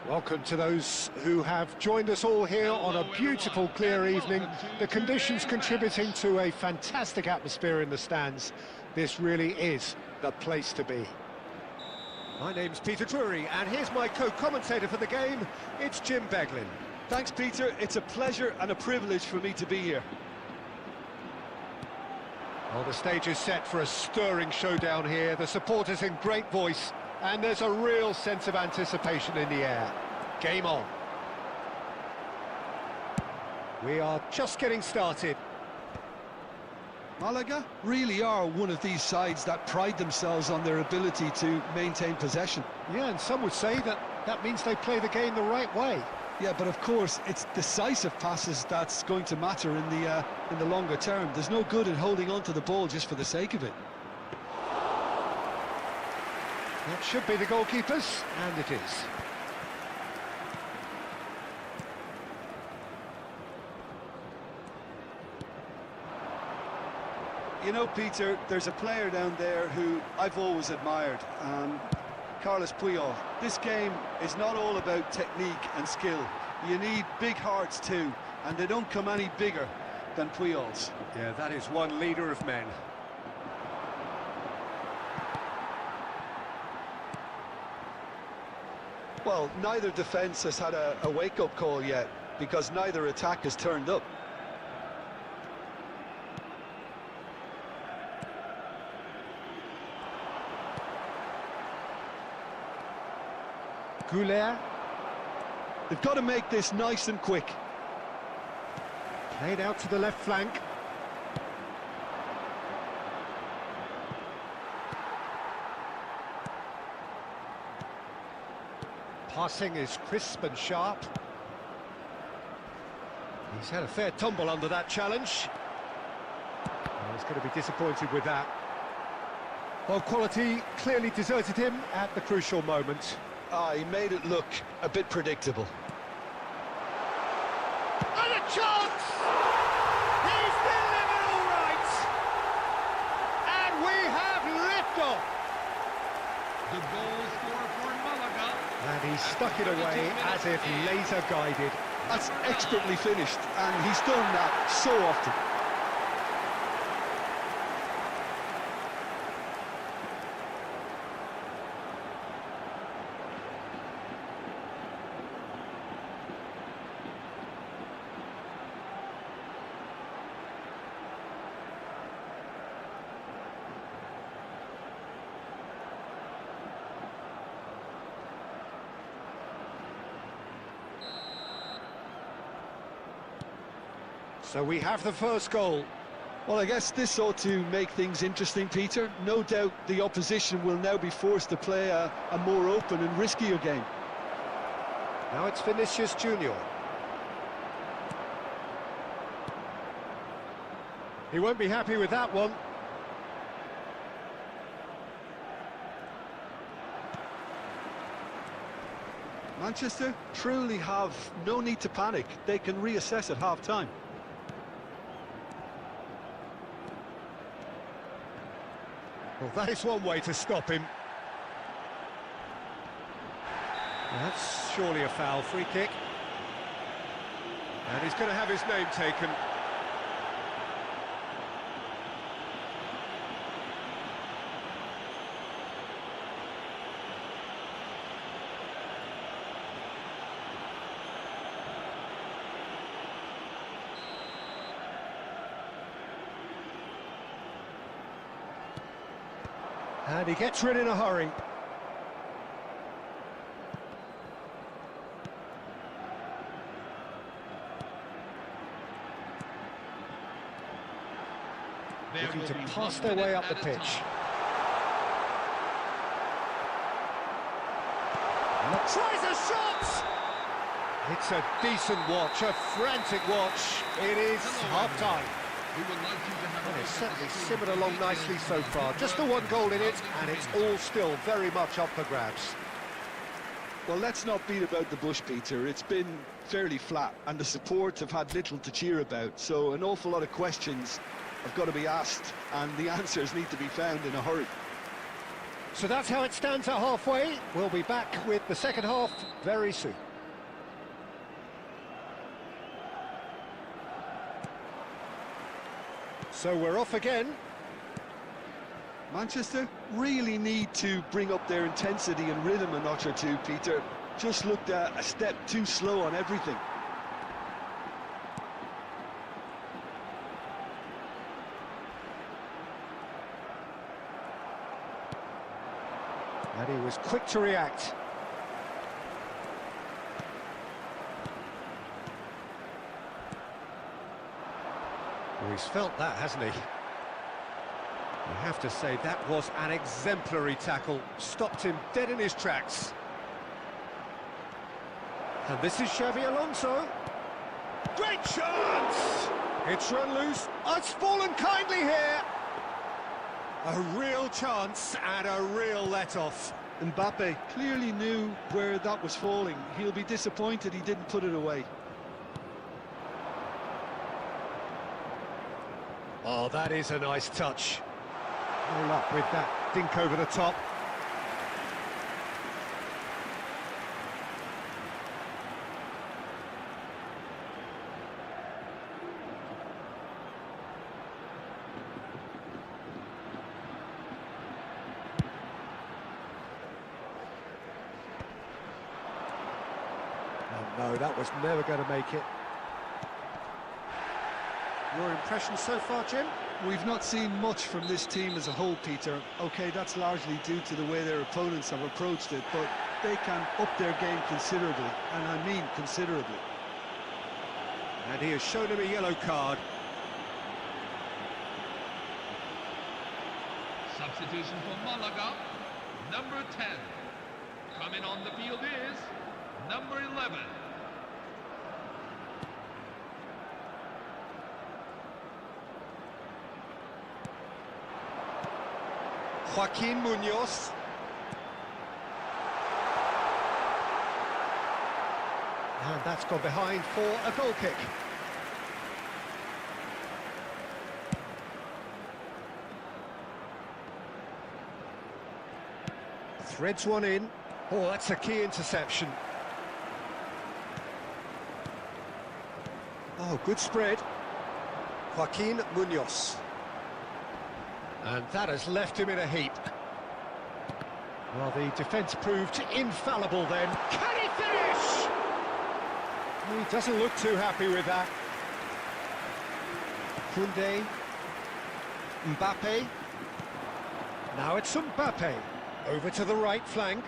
Welcome to those who have joined us all here on a beautiful, clear evening. The conditions contributing to a fantastic atmosphere in the stands. This really is the place to be. My name's Peter Drury, and here's my co-commentator for the game. It's Jim Beglin. Thanks, Peter. It's a pleasure and a privilege for me to be here. Well, the stage is set for a stirring showdown here. The supporters in great voice, and there's a real sense of anticipation in the air. Game on. We are just getting started. Malaga really are one of these sides that pride themselves on their ability to maintain possession. Yeah, and some would say that means they play the game the right way. Yeah, but of course, it's decisive passes that's going to matter in the longer term. There's no good in holding on to the ball just for the sake of it. That should be the goalkeepers, and it is. You know, Peter, there's a player down there who I've always admired, Carlos Puyol. This game is not all about technique and skill. You need big hearts too, and they don't come any bigger than Puyol's. Yeah, that is one leader of men. Well, neither defence has had a wake-up call yet, because neither attack has turned up. Goulet. They've got to make this nice and quick. Played out to the left flank. Passing is crisp and sharp. He's had a fair tumble under that challenge. Oh, he's going to be disappointed with that. Well, quality clearly deserted him at the crucial moment. He made it look a bit predictable. And a chance! He's delivered all right! And we have liftoff! The goal scorer for Malaga. And he stuck it away as if laser-guided. That's expertly finished, and he's done that so often. So we have the first goal. Well, I guess this ought to make things interesting, Peter. No doubt the opposition will now be forced to play a more open and riskier game. Now it's Vinicius Junior. He won't be happy with that one. Manchester truly have no need to panic. They can reassess at half-time. Well, that is one way to stop him. That's surely a foul. Free kick. And he's going to have his name taken. And he gets rid in a hurry. Looking to pass their way up the pitch. Tries a shot! It's a decent watch, a frantic watch. It is half-time. Well, it's certainly simmered along nicely so far. Just the one goal in it, and it's all still very much up for grabs. Well, let's not beat about the bush, Peter. It's been fairly flat, and the support have had little to cheer about, so an awful lot of questions have got to be asked, and the answers need to be found in a hurry. So that's how it stands at halfway. We'll be back with the second half very soon. So we're off again. Manchester really need to bring up their intensity and rhythm a notch or two, Peter. Just looked a step too slow on everything. And he was quick to react. Well, he's felt that, hasn't he? You have to say that was an exemplary tackle. Stopped him dead in his tracks. And this is Xabi Alonso. Great chance! It's run loose. Oh, it's fallen kindly here. A real chance and a real let-off. Mbappe clearly knew where that was falling. He'll be disappointed he didn't put it away. Oh, that is a nice touch. No luck with that dink over the top. Oh no, that was never going to make it. Your impression so far, Jim? We've not seen much from this team as a whole, Peter. OK, that's largely due to the way their opponents have approached it, but they can up their game considerably, and I mean considerably. And he has shown him a yellow card. Substitution for Malaga, number 10. Coming on the field is number 11. Joaquin Munoz. And that's gone behind for a goal kick. Threads one in. Oh, that's a key interception. Oh, good spread. Joaquin Munoz. And that has left him in a heap. Well, the defence proved infallible then. Can he finish? He doesn't look too happy with that. Koundé. Mbappe. Now it's Mbappe. Over to the right flank.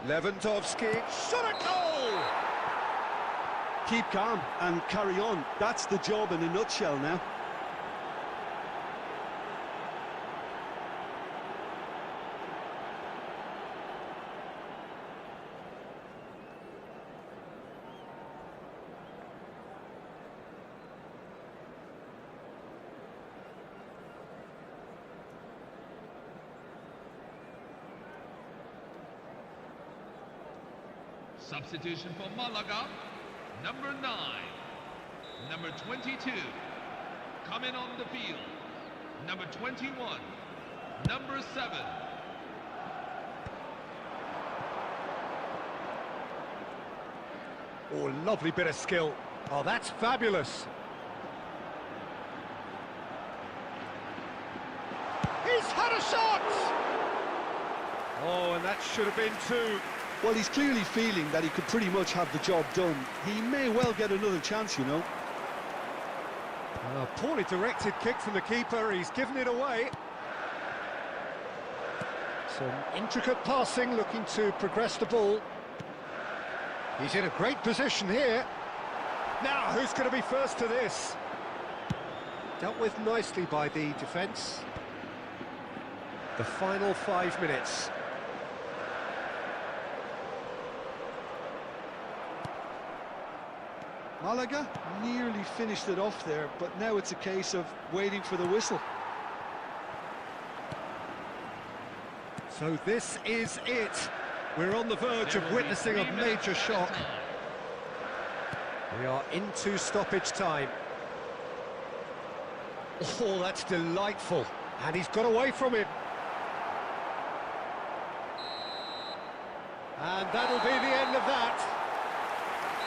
Lewandowski. Shot a goal! Keep calm and carry on. That's the job in a nutshell now. Substitution for Malaga, number 9. Number 22. Coming on the field, number 21. Number 7. Oh, lovely bit of skill. Oh, that's fabulous. He's had a shot! Oh, and that should have been 2. Well, he's clearly feeling that he could pretty much have the job done. He may well get another chance, you know. A poorly directed kick from the keeper, he's given it away. Some intricate passing, looking to progress the ball. He's in a great position here. Now, who's going to be first to this? Dealt with nicely by the defence. The final 5 minutes. Malaga nearly finished it off there, but now it's a case of waiting for the whistle. So this is it. We're on the verge of witnessing a major shock. We are into stoppage time. Oh, that's delightful. And he's got away from it. And that'll be the end of that.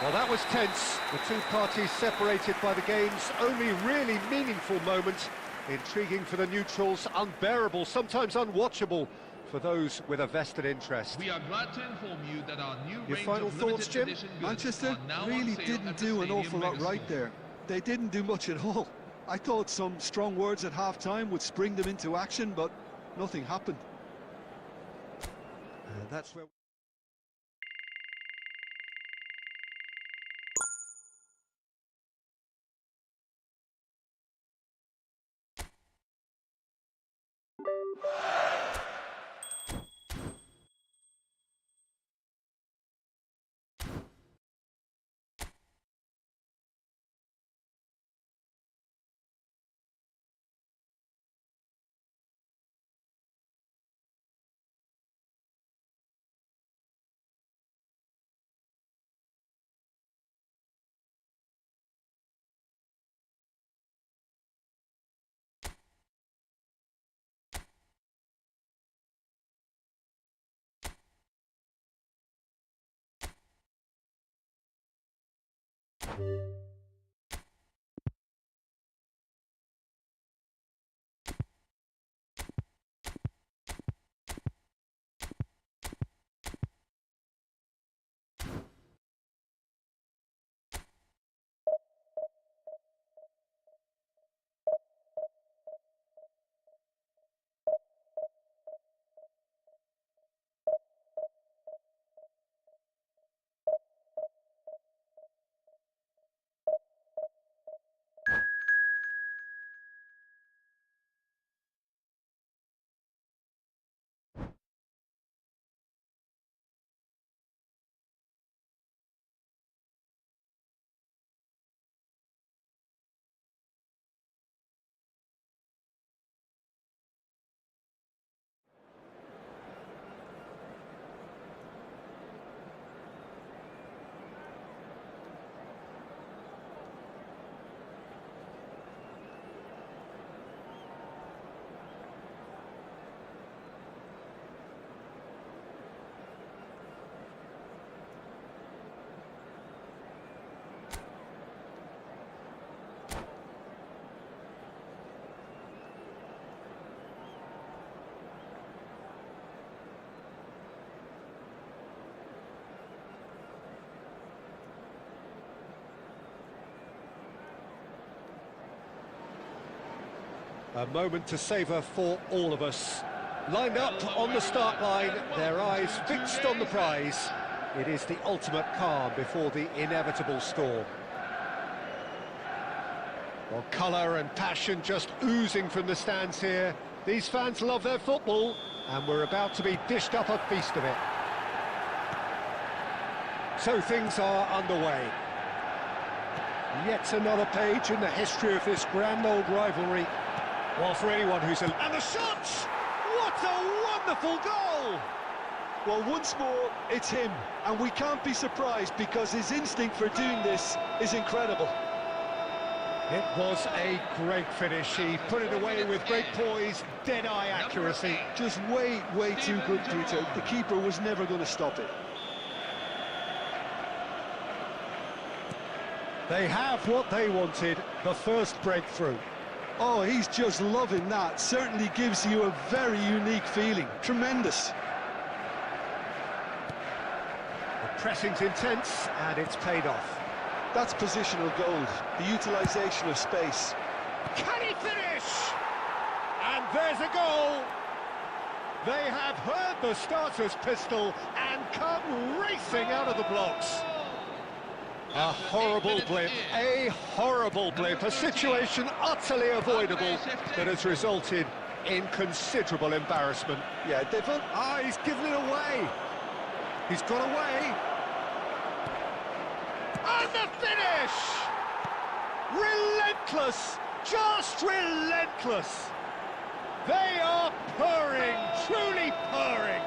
Well, that was tense. The two parties separated by the game's only really meaningful moment. Intriguing for the neutrals, unbearable, sometimes unwatchable for those with a vested interest. We are glad to inform you that our new Your range final of thoughts, limited Jim? edition goods Manchester are now on really sale didn't at the do an Stadium awful lot Mega right Store. there. They didn't do much at all. I thought some strong words at half-time would spring them into action, but nothing happened. That's where... A moment to savour for all of us. Lined up on the start line, their eyes fixed on the prize. It is the ultimate calm before the inevitable storm. Well, colour and passion just oozing from the stands here. These fans love their football, and we're about to be dished up a feast of it. So things are underway. Yet another page in the history of this grand old rivalry. Well, for anyone who's... And the shot! What a wonderful goal! Well, once more, it's him, and we can't be surprised because his instinct for doing this is incredible. It was a great finish. He put it away with great poise, dead-eye accuracy. Just way too good, Peter. The keeper was never going to stop it. They have what they wanted, the first breakthrough. Oh, he's just loving that. Certainly gives you a very unique feeling. Tremendous. The pressing's intense, and it's paid off. That's positional gold, the utilisation of space. Can he finish? And there's a goal! They have heard the starter's pistol and come racing out of the blocks. A horrible blip, a situation utterly avoidable that has resulted in considerable embarrassment. Yeah, they've... he's given it away. He's got away. And the finish! Relentless, just relentless. They are purring, truly purring.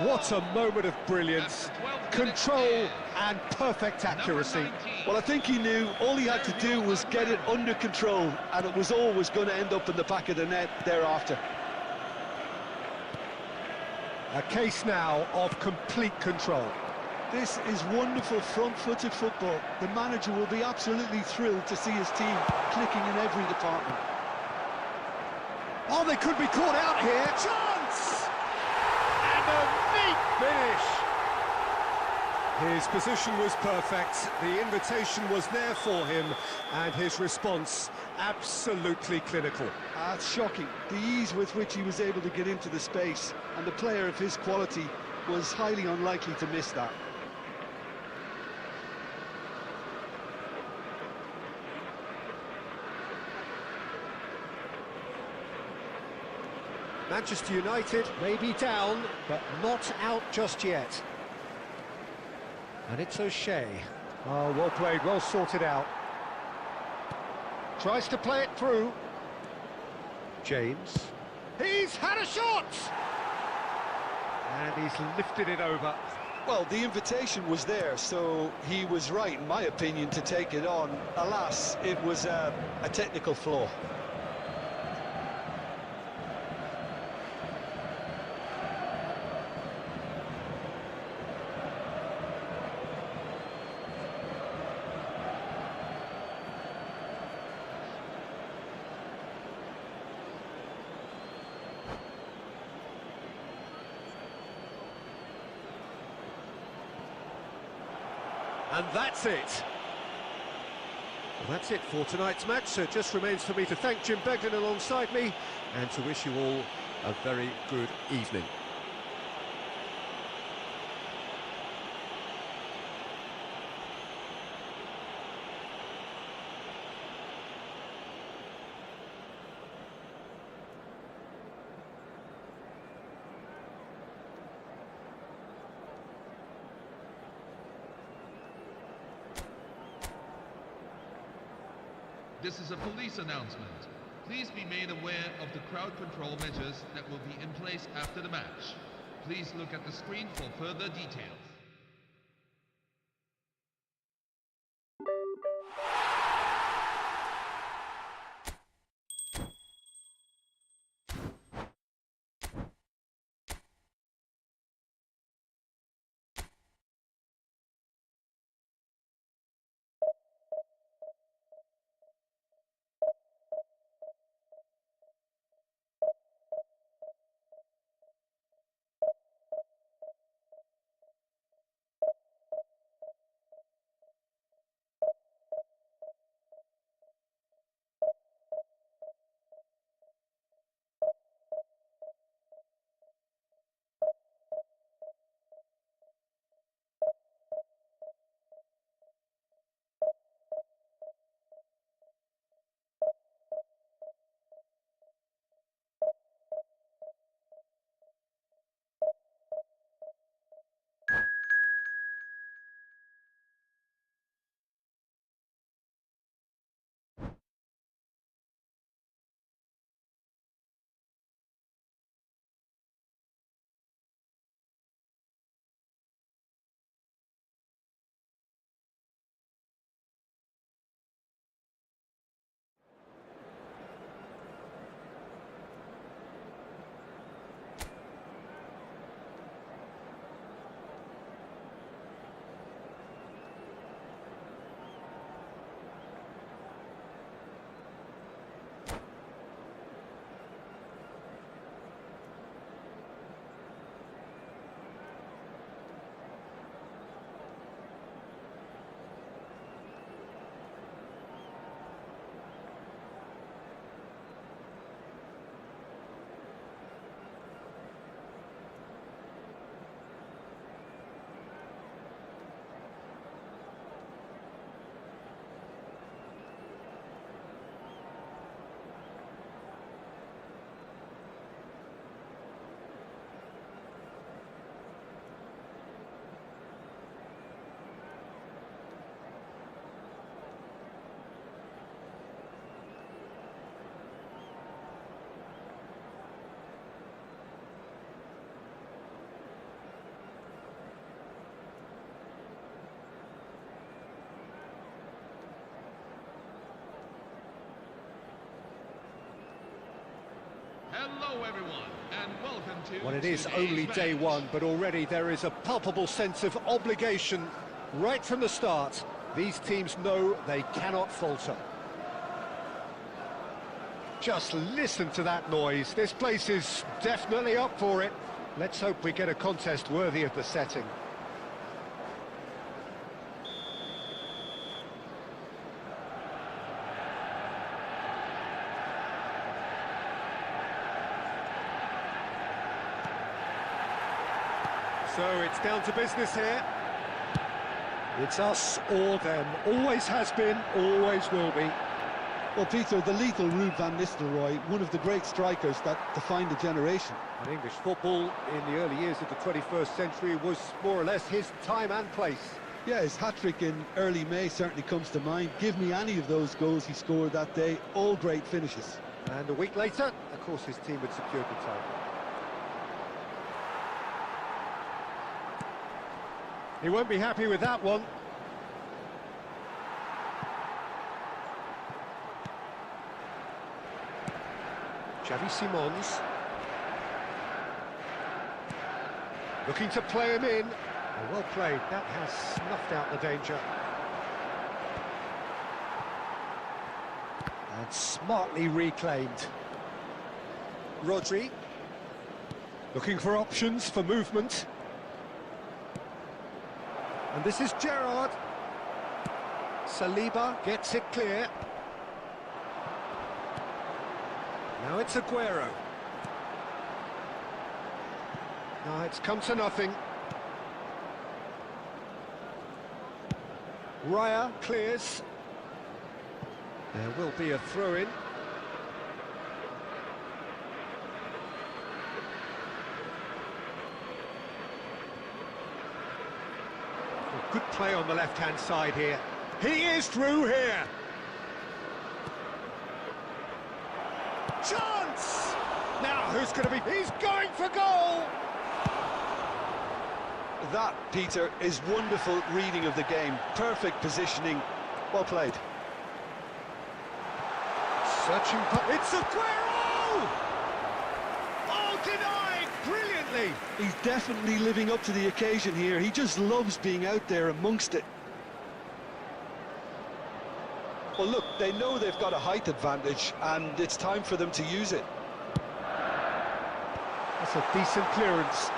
What a moment of brilliance, control and perfect accuracy. Well, I think he knew all he had to do was get it under control, and it was always going to end up in the back of the net thereafter. A case now of complete control. This is wonderful front-footed football. The manager will be absolutely thrilled to see his team clicking in every department. Oh, they could be caught out here. Chance! And a neat finish. His position was perfect, the invitation was there for him, and his response absolutely clinical. It's shocking, the ease with which he was able to get into the space, and the player of his quality was highly unlikely to miss that. Manchester United may be down, but not out just yet. And it's O'Shea. Oh, well played, well sorted out. Tries to play it through. James. He's had a shot! And he's lifted it over. Well, the invitation was there, so he was right, in my opinion, to take it on. Alas, it was a technical flaw. And that's it. Well, that's it for tonight's match, so it just remains for me to thank Jim Beglin alongside me and to wish you all a very good evening. This is a police announcement. Please be made aware of the crowd control measures that will be in place after the match. Please look at the screen for further details. Hello everyone, and welcome to Well, it is today's only day match. one, but already there is a palpable sense of obligation right from the start. These teams know they cannot falter. Just listen to that noise. This place is definitely up for it. Let's hope we get a contest worthy of the setting. So it's down to business here. It's us or them. Always has been, always will be. Well, Peter, the lethal Ruud van Nistelrooy, one of the great strikers that defined a generation. And English football in the early years of the 21st century was more or less his time and place. Yeah, his hat-trick in early May certainly comes to mind. Give me any of those goals he scored that day, all great finishes. And a week later, of course, his team had secured the title. He won't be happy with that one. Xavi Simons. Looking to play him in. Oh, well played. That has snuffed out the danger. And smartly reclaimed. Rodri. Looking for options for movement. And this is Gerrard. Saliba gets it clear. Now it's Aguero. Now it's come to nothing. Raya clears. There will be a throw-in. Good play on the left-hand side here. He is through here. Chance! Now who's going to be... He's going for goal! That, Peter, is wonderful reading of the game. Perfect positioning. Well played. Searching for... It's Aguero! Oh, denied! Brilliantly! He's definitely living up to the occasion here. He just loves being out there amongst it. Well, look, they know they've got a height advantage, and it's time for them to use it. That's a decent clearance.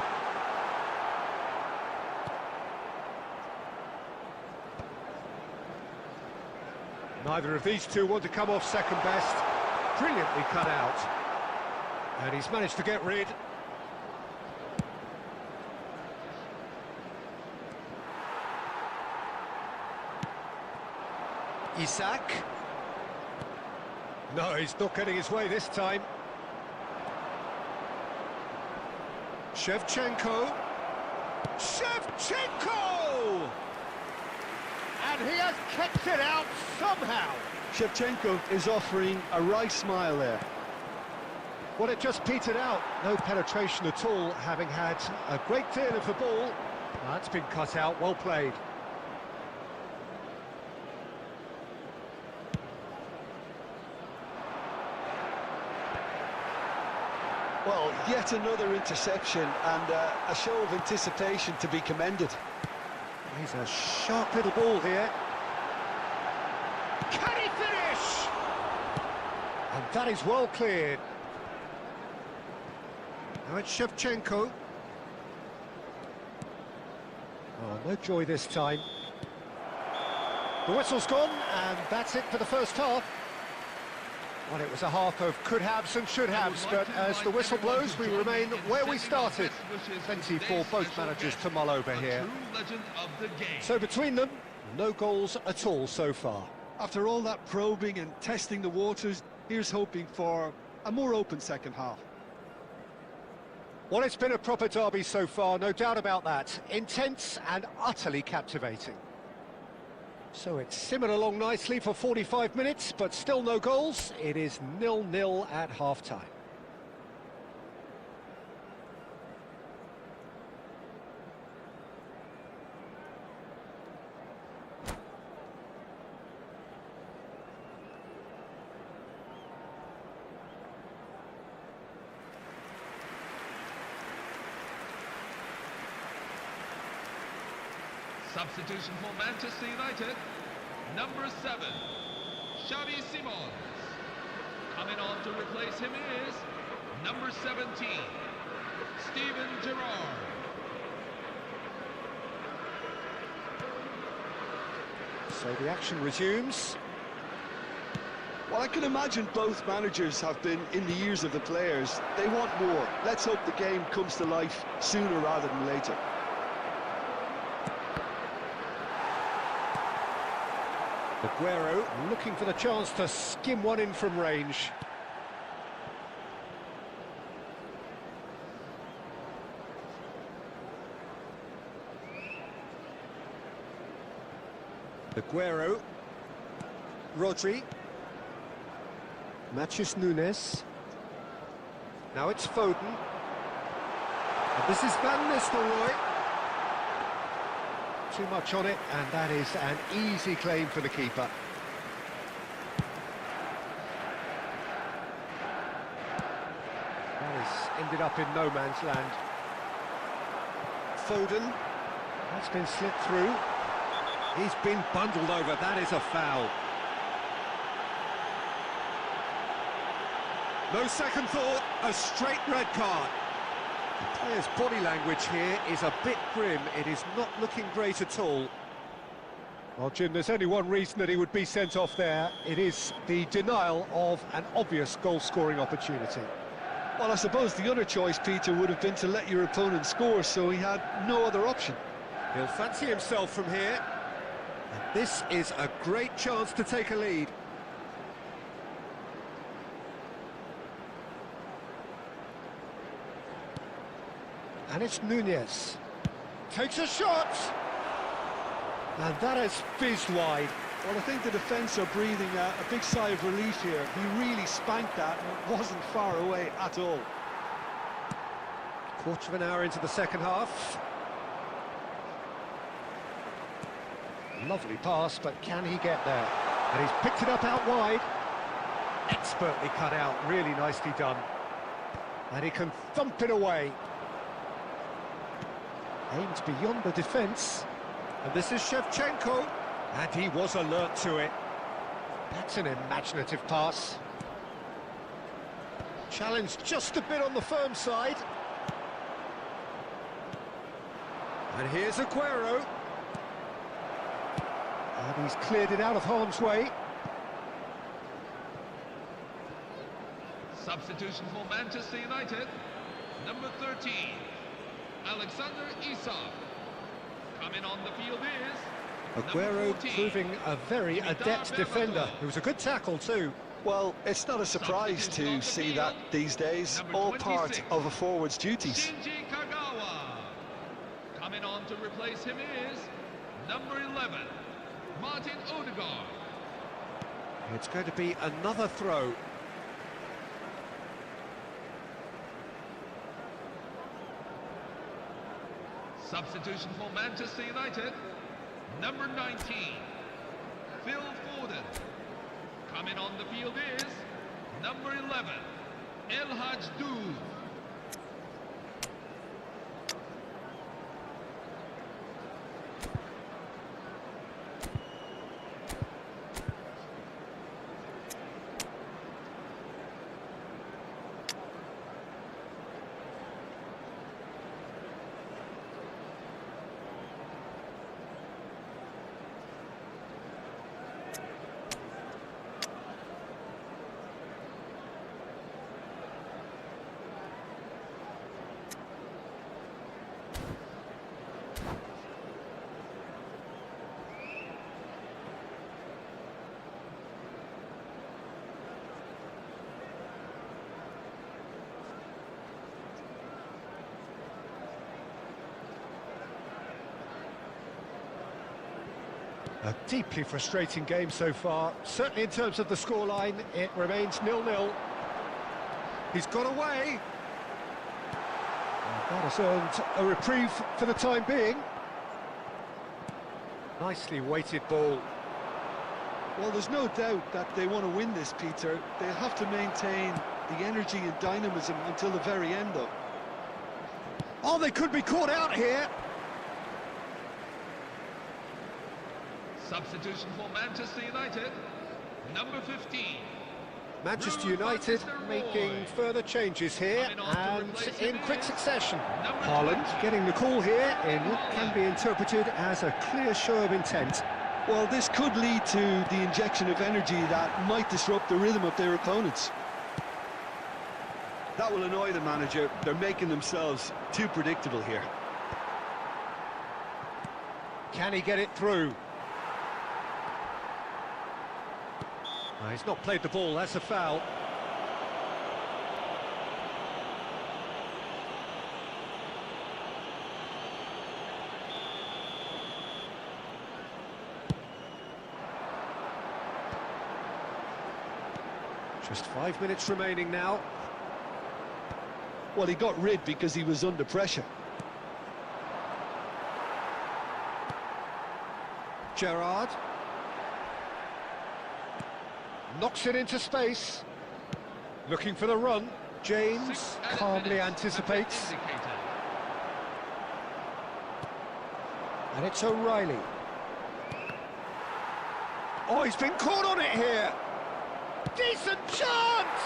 Neither of these two want to come off second best. Brilliantly cut out. And he's managed to get rid. Isak. No, he's not getting his way this time. Shevchenko. Shevchenko! And he has kept it out somehow. Shevchenko is offering a right smile there. Well, it just petered out. No penetration at all, having had a great deal of the ball. That's been cut out, well played. Well, yet another interception and a show of anticipation to be commended. He's a sharp little ball here. Can he finish? And that is well cleared. Now it's Shevchenko. Oh, no joy this time. The whistle's gone, and that's it for the first half. Well, it was a half of could-haves and should-haves, but as the whistle blows, we remain where we started. Plenty for both managers to mull over here. So between them, no goals at all so far. After all that probing and testing the waters, here's hoping for a more open second half. Well, it's been a proper derby so far, no doubt about that. Intense and utterly captivating. So it's simmered along nicely for 45 minutes, but still no goals. It is 0-0 at half-time. Substitution for Manchester United. Number 7, Xavi Simons. Coming on to replace him is number 17, Steven Gerrard. So the action resumes. Well, I can imagine both managers have been in the ears of the players. They want more. Let's hope the game comes to life sooner rather than later. Aguero looking for the chance to skim one in from range. Aguero, Rodri, Matheus Nunes. Now it's Foden. And this is Van Nistelrooy. Too much on it, and that is an easy claim for the keeper. That has ended up in no man's land. Foden. That's been slipped through. He's been bundled over. That is a foul. No second thought, a straight red card. The player's body language here is a bit grim. It is not looking great at all. Well, Jim, there's only one reason that he would be sent off there. It is the denial of an obvious goal-scoring opportunity. Well, I suppose the other choice, Peter, would have been to let your opponent score, so he had no other option. He'll fancy himself from here. And this is a great chance to take a lead. And it's Nunez. Takes a shot! And that has fizzed wide. Well, I think the defence are breathing a big sigh of relief here. He really spanked that, and it wasn't far away at all. Quarter of an hour into the second half. Lovely pass, but can he get there? And he's picked it up out wide. Expertly cut out, really nicely done. And he can thump it away. Aimed beyond the defence. And this is Shevchenko. And he was alert to it. That's an imaginative pass. Challenged just a bit on the firm side. And here's Aguero. And he's cleared it out of harm's way. Substitution for Manchester United. Number 13, Alexander Isak. Coming on the field is Aguero proving a very adept defender. It was a good tackle too. Well, it's not a surprise to see that these days. All part of a forward's duties. Shinji Kagawa. Coming on to replace him is number 11, Martin Odegaard. It's going to be another throw. Substitution for Manchester United. Number 19, Phil Foden. Coming on the field is number 11, El Hadji. A deeply frustrating game so far. Certainly in terms of the scoreline, it remains 0-0. He's got away. And that has earned a reprieve for the time being. Nicely weighted ball. Well, there's no doubt that they want to win this, Peter. They'll have to maintain the energy and dynamism until the very end, though. Oh, they could be caught out here. Substitution for Manchester United, number 15. Manchester United making further changes here and in quick succession. Haaland getting the call here in what can be interpreted as a clear show of intent. Well, this could lead to the injection of energy that might disrupt the rhythm of their opponents. That will annoy the manager. They're making themselves too predictable here. Can he get it through? He's not played the ball, that's a foul. Just 5 minutes remaining now. Well, he got rid because he was under pressure. Gerrard. Knocks it into space. Looking for the run. James calmly anticipates. And it's O'Reilly. Oh, he's been caught on it here. Decent chance!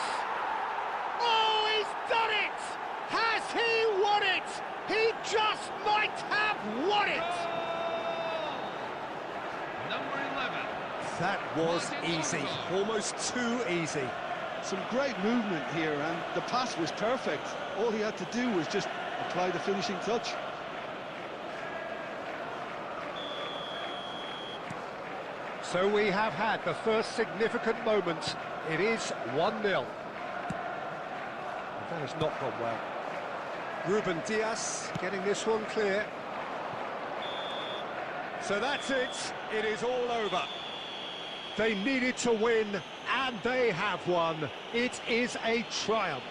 Oh, he's done it! Has he won it? He just might have won it! Number 11. That was easy, almost too easy. Some great movement here, and the pass was perfect. All he had to do was just apply the finishing touch. So we have had the first significant moment. It is 1-0. That has not gone well. Ruben Dias getting this one clear. So that's it. It is all over. They needed to win, and they have won. It is a triumph.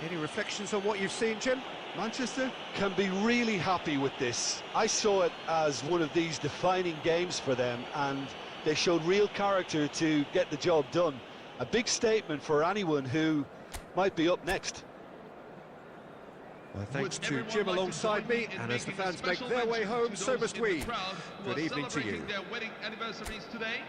Any reflections on what you've seen, Jim? Manchester can be really happy with this. I saw it as one of these defining games for them, and they showed real character to get the job done. A big statement for anyone who might be up next. Well, thanks to Jim alongside me, and as the fans make their way home, so must we. Good evening to you. Their wedding anniversaries today.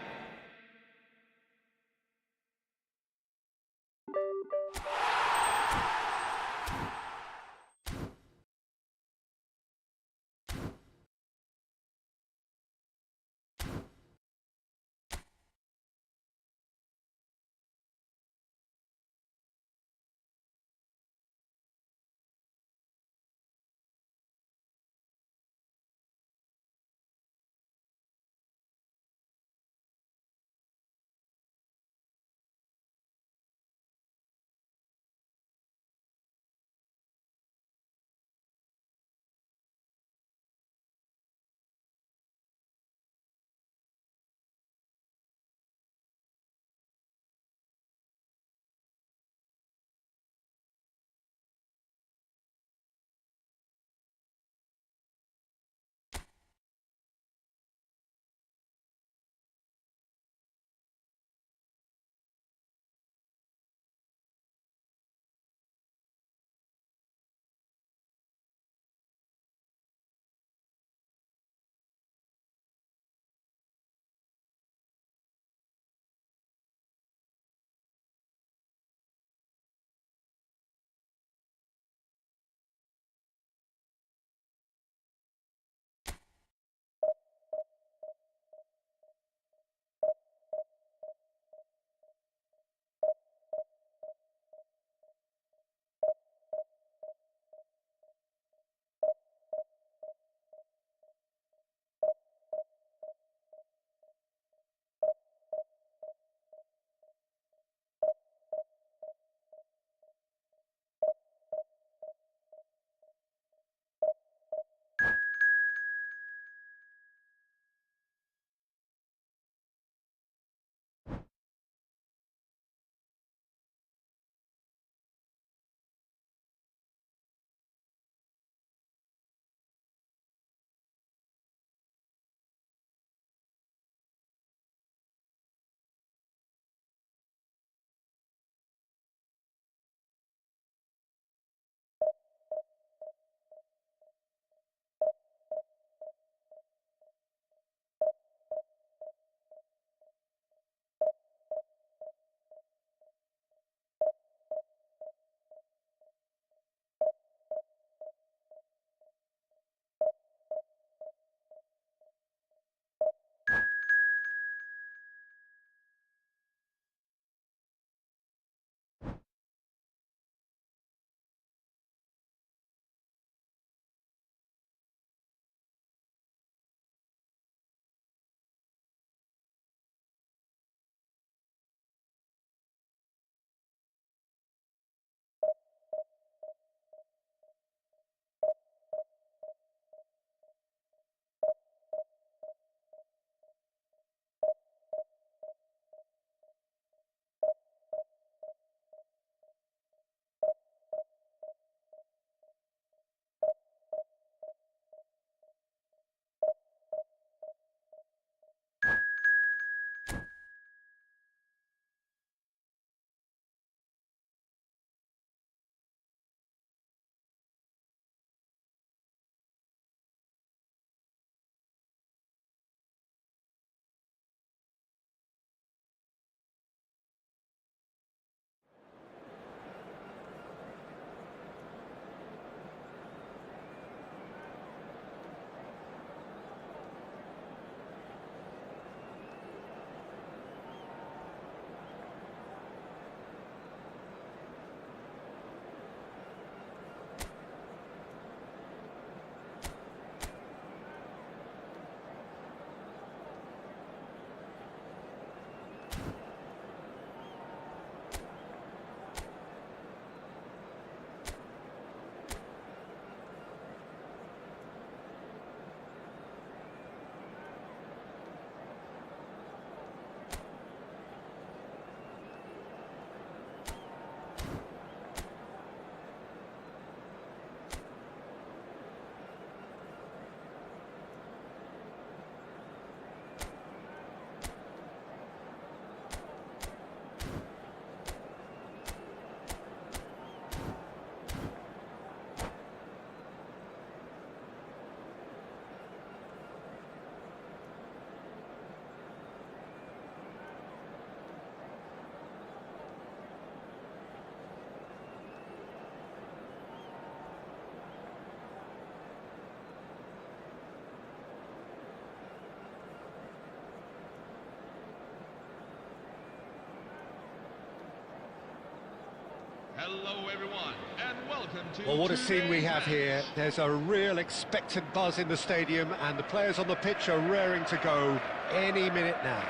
Hello everyone, and welcome to Well, what a scene we have match. here. There's a real expectant buzz in the stadium, and the players on the pitch are raring to go any minute now.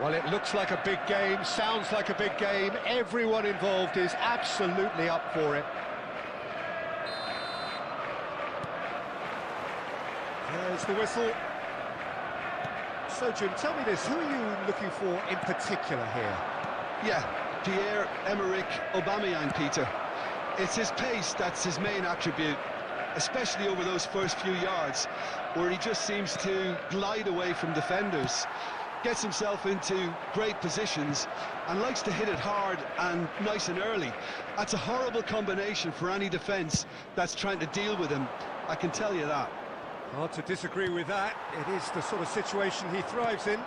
Well, it looks like a big game, sounds like a big game. Everyone involved is absolutely up for it. There's the whistle. So, Jim, tell me this, who are you looking for in particular here? Yeah, Pierre-Emerick Aubameyang, Peter. It's his pace that's his main attribute, especially over those first few yards, where he just seems to glide away from defenders, gets himself into great positions, and likes to hit it hard and nice and early. That's a horrible combination for any defence that's trying to deal with him, I can tell you that. Hard to disagree with that. It is the sort of situation he thrives in.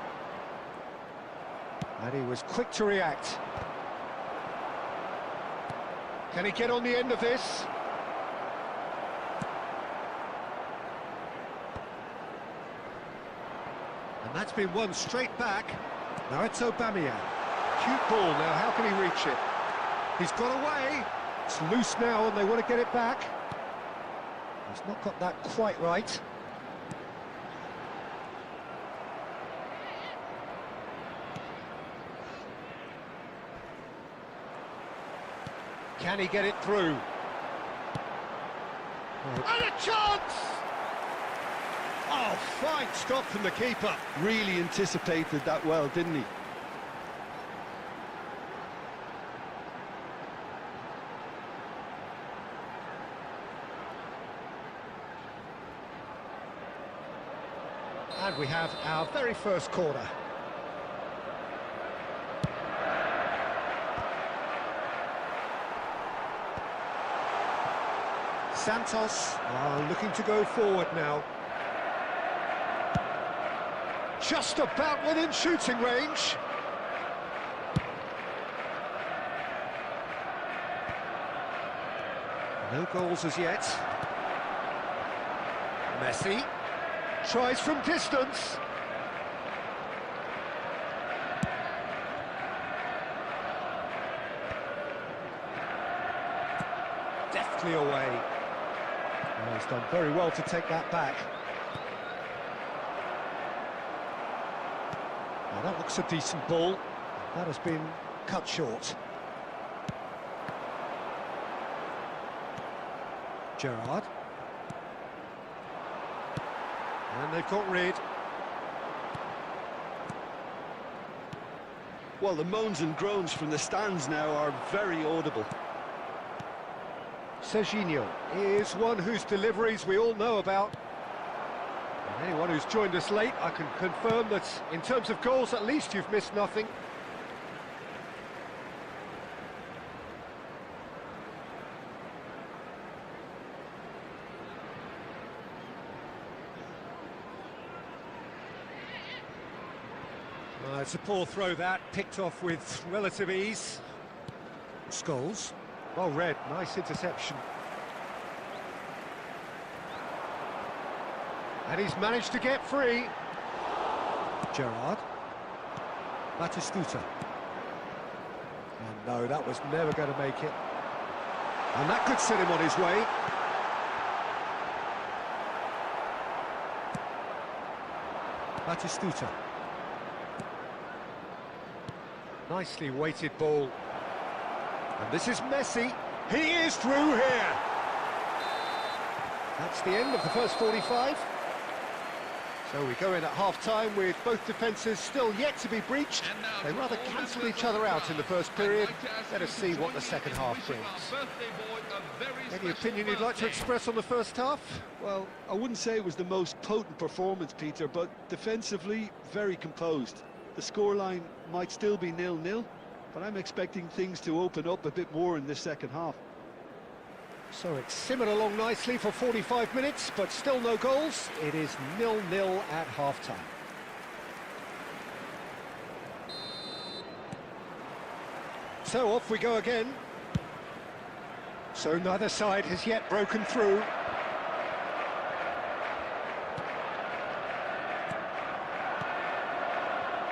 And he was quick to react. Can he get on the end of this? And that's been won straight back. Now it's Aubameyang. Cute ball now, how can he reach it? He's got away. It's loose now and they want to get it back. He's not got that quite right. Can he get it through? And a chance! Oh, fine stop from the keeper. Really anticipated that well, didn't he? And we have our very first corner. Santos are looking to go forward now. Just about within shooting range. No goals as yet. Messi tries from distance. Deftly away. Oh, he's done very well to take that back. Now that looks a decent ball. That has been cut short. Gerrard. And they've got rid. Well, the moans and groans from the stands now are very audible. Serginho is one whose deliveries we all know about. And anyone who's joined us late, I can confirm that in terms of goals, at least you've missed nothing. It's a poor throw that, picked off with relative ease. Scholes. Well read, nice interception. And he's managed to get free. Gerrard. Batistuta. And no, that was never going to make it. And that could set him on his way. Batistuta. Nicely weighted ball. And this is Messi. He is through here. That's the end of the first 45. So we go in at half-time with both defences still yet to be breached. They rather cancel each other out in the first period. Let us see what the second half brings. Any opinion you'd like to express on the first half? Well, I wouldn't say it was the most potent performance, Peter, but defensively, very composed. The scoreline might still be 0-0, but I'm expecting things to open up a bit more in this second half. So it's simmered along nicely for 45 minutes, but still no goals. It is 0-0 at half-time. So off we go again. So neither side has yet broken through.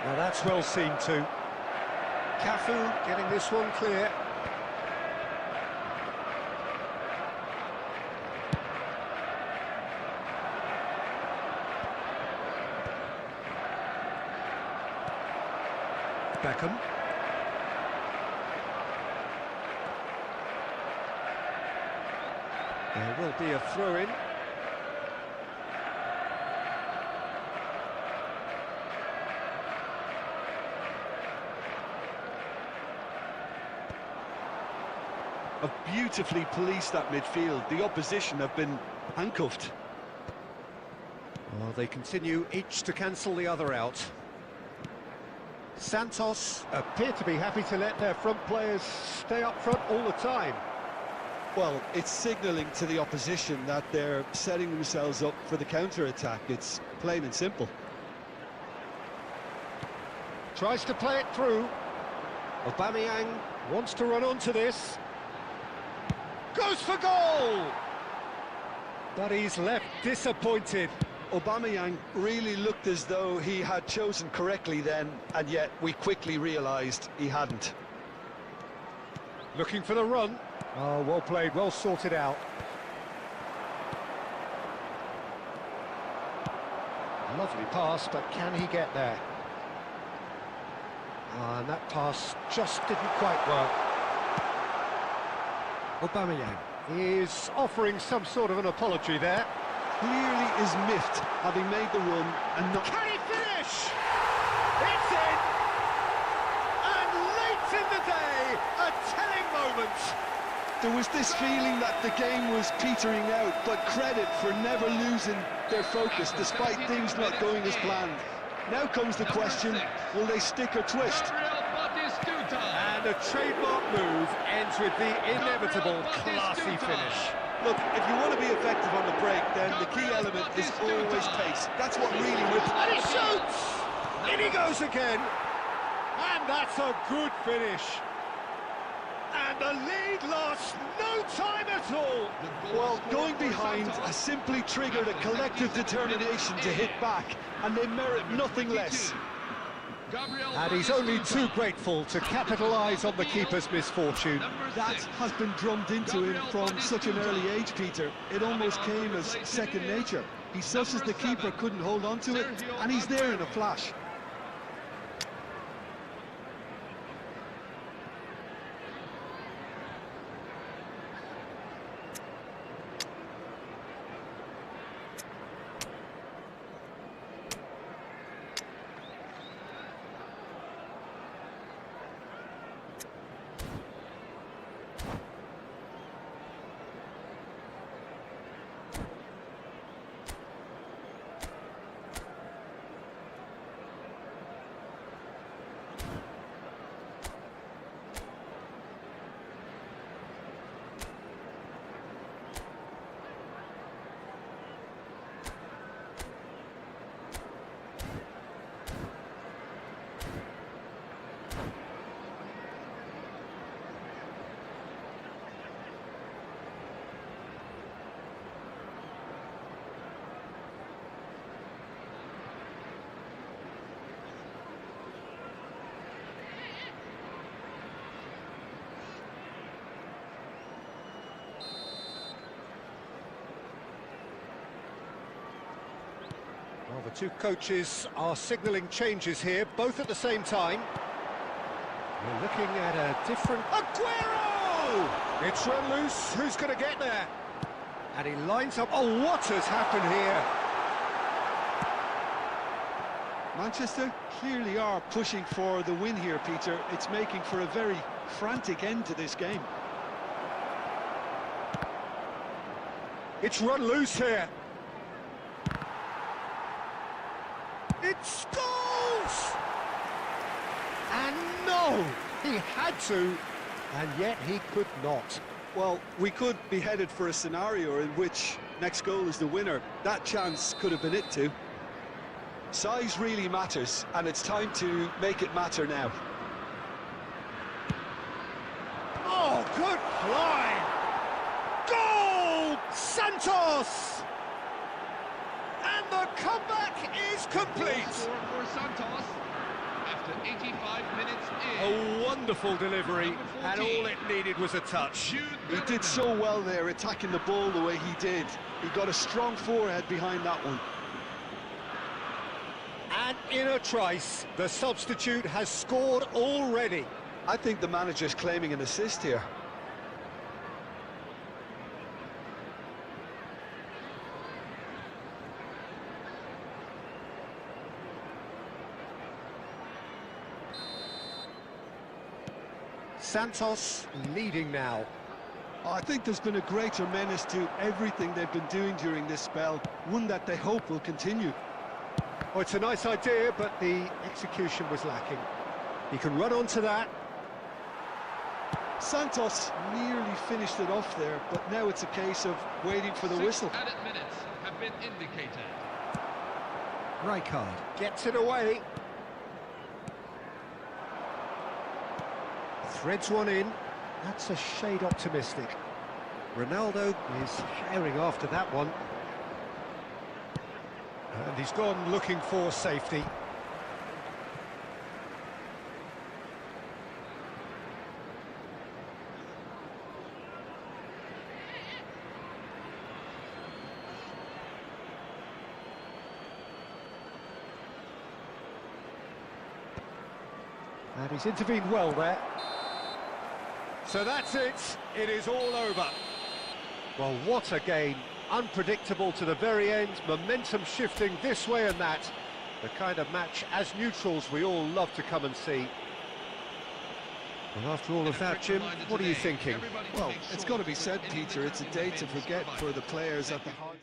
Now that's well seen too. Cafu getting this one clear. Beckham. There will be a throw-in. Have beautifully policed that midfield. The opposition have been handcuffed. Well, they continue each to cancel the other out. Santos appear to be happy to let their front players stay up front all the time. Well, it's signalling to the opposition that they're setting themselves up for the counter-attack. It's plain and simple. Tries to play it through. Aubameyang wants to run onto this. Goes for goal! But he's left disappointed. Aubameyang really looked as though he had chosen correctly then, and yet we quickly realised he hadn't. Looking for the run. Oh, well played, well sorted out. Lovely pass, but can he get there? And that pass just didn't quite work. Aubameyang is offering some sort of an apology there. Clearly is miffed, having made the run and not... Can he finish? It's in! And late in the day, a telling moment. There was this feeling that the game was petering out, but credit for never losing their focus despite things not going as planned. Now comes the question, will they stick or twist? And a trademark move ends with the inevitable classy finish. Look, if you want to be effective on the break, then the key element is always pace. That's what really rips. And he shoots! In he goes again! And that's a good finish. And the lead lost no time at all. Well, going behind has simply triggered a collective determination to hit back, and they merit nothing less. And he's only too grateful to capitalise on the keeper's misfortune. That has been drummed into him from such an early age, Peter. It almost came as second nature. He susses the keeper couldn't hold on to it, and he's there in a flash. Well, the two coaches are signalling changes here, both at the same time. We're looking at a different... Aguero! It's run loose, who's going to get there? And he lines up... Oh, what has happened here? Manchester clearly are pushing for the win here, Peter. It's making for a very frantic end to this game. It's run loose here. It scores! And no, he had to, and yet he could not. Well, we could be headed for a scenario in which next goal is the winner. That chance could have been it too. Size really matters, and it's time to make it matter now. Oh, good fly! Goal! Santos! And the comeback is complete. For Santos, after 85 minutes in. A wonderful delivery, Number and 14. all it needed was a touch. Jude He did so well there, attacking the ball the way he did. He got a strong forehead behind that one. And in a trice, the substitute has scored already. I think the manager's claiming an assist here. Santos leading now. I think there's been a greater menace to everything they've been doing during this spell, one that they hope will continue. Oh, it's a nice idea, but the execution was lacking. He can run onto that. Santos nearly finished it off there, but now it's a case of waiting for the whistle. 6 added minutes have been indicated. Rijkaard gets it away. Threads one in. That's a shade optimistic. Ronaldo is firing after that one. And he's gone looking for safety. And he's intervened well there. So that's it. It is all over. Well, what a game. Unpredictable to the very end. Momentum shifting this way and that. The kind of match, as neutrals, we all love to come and see. Well, after all of that, Jim, what are you thinking? Well, it's got to be said, Peter, it's a day to forget for the players at the heart.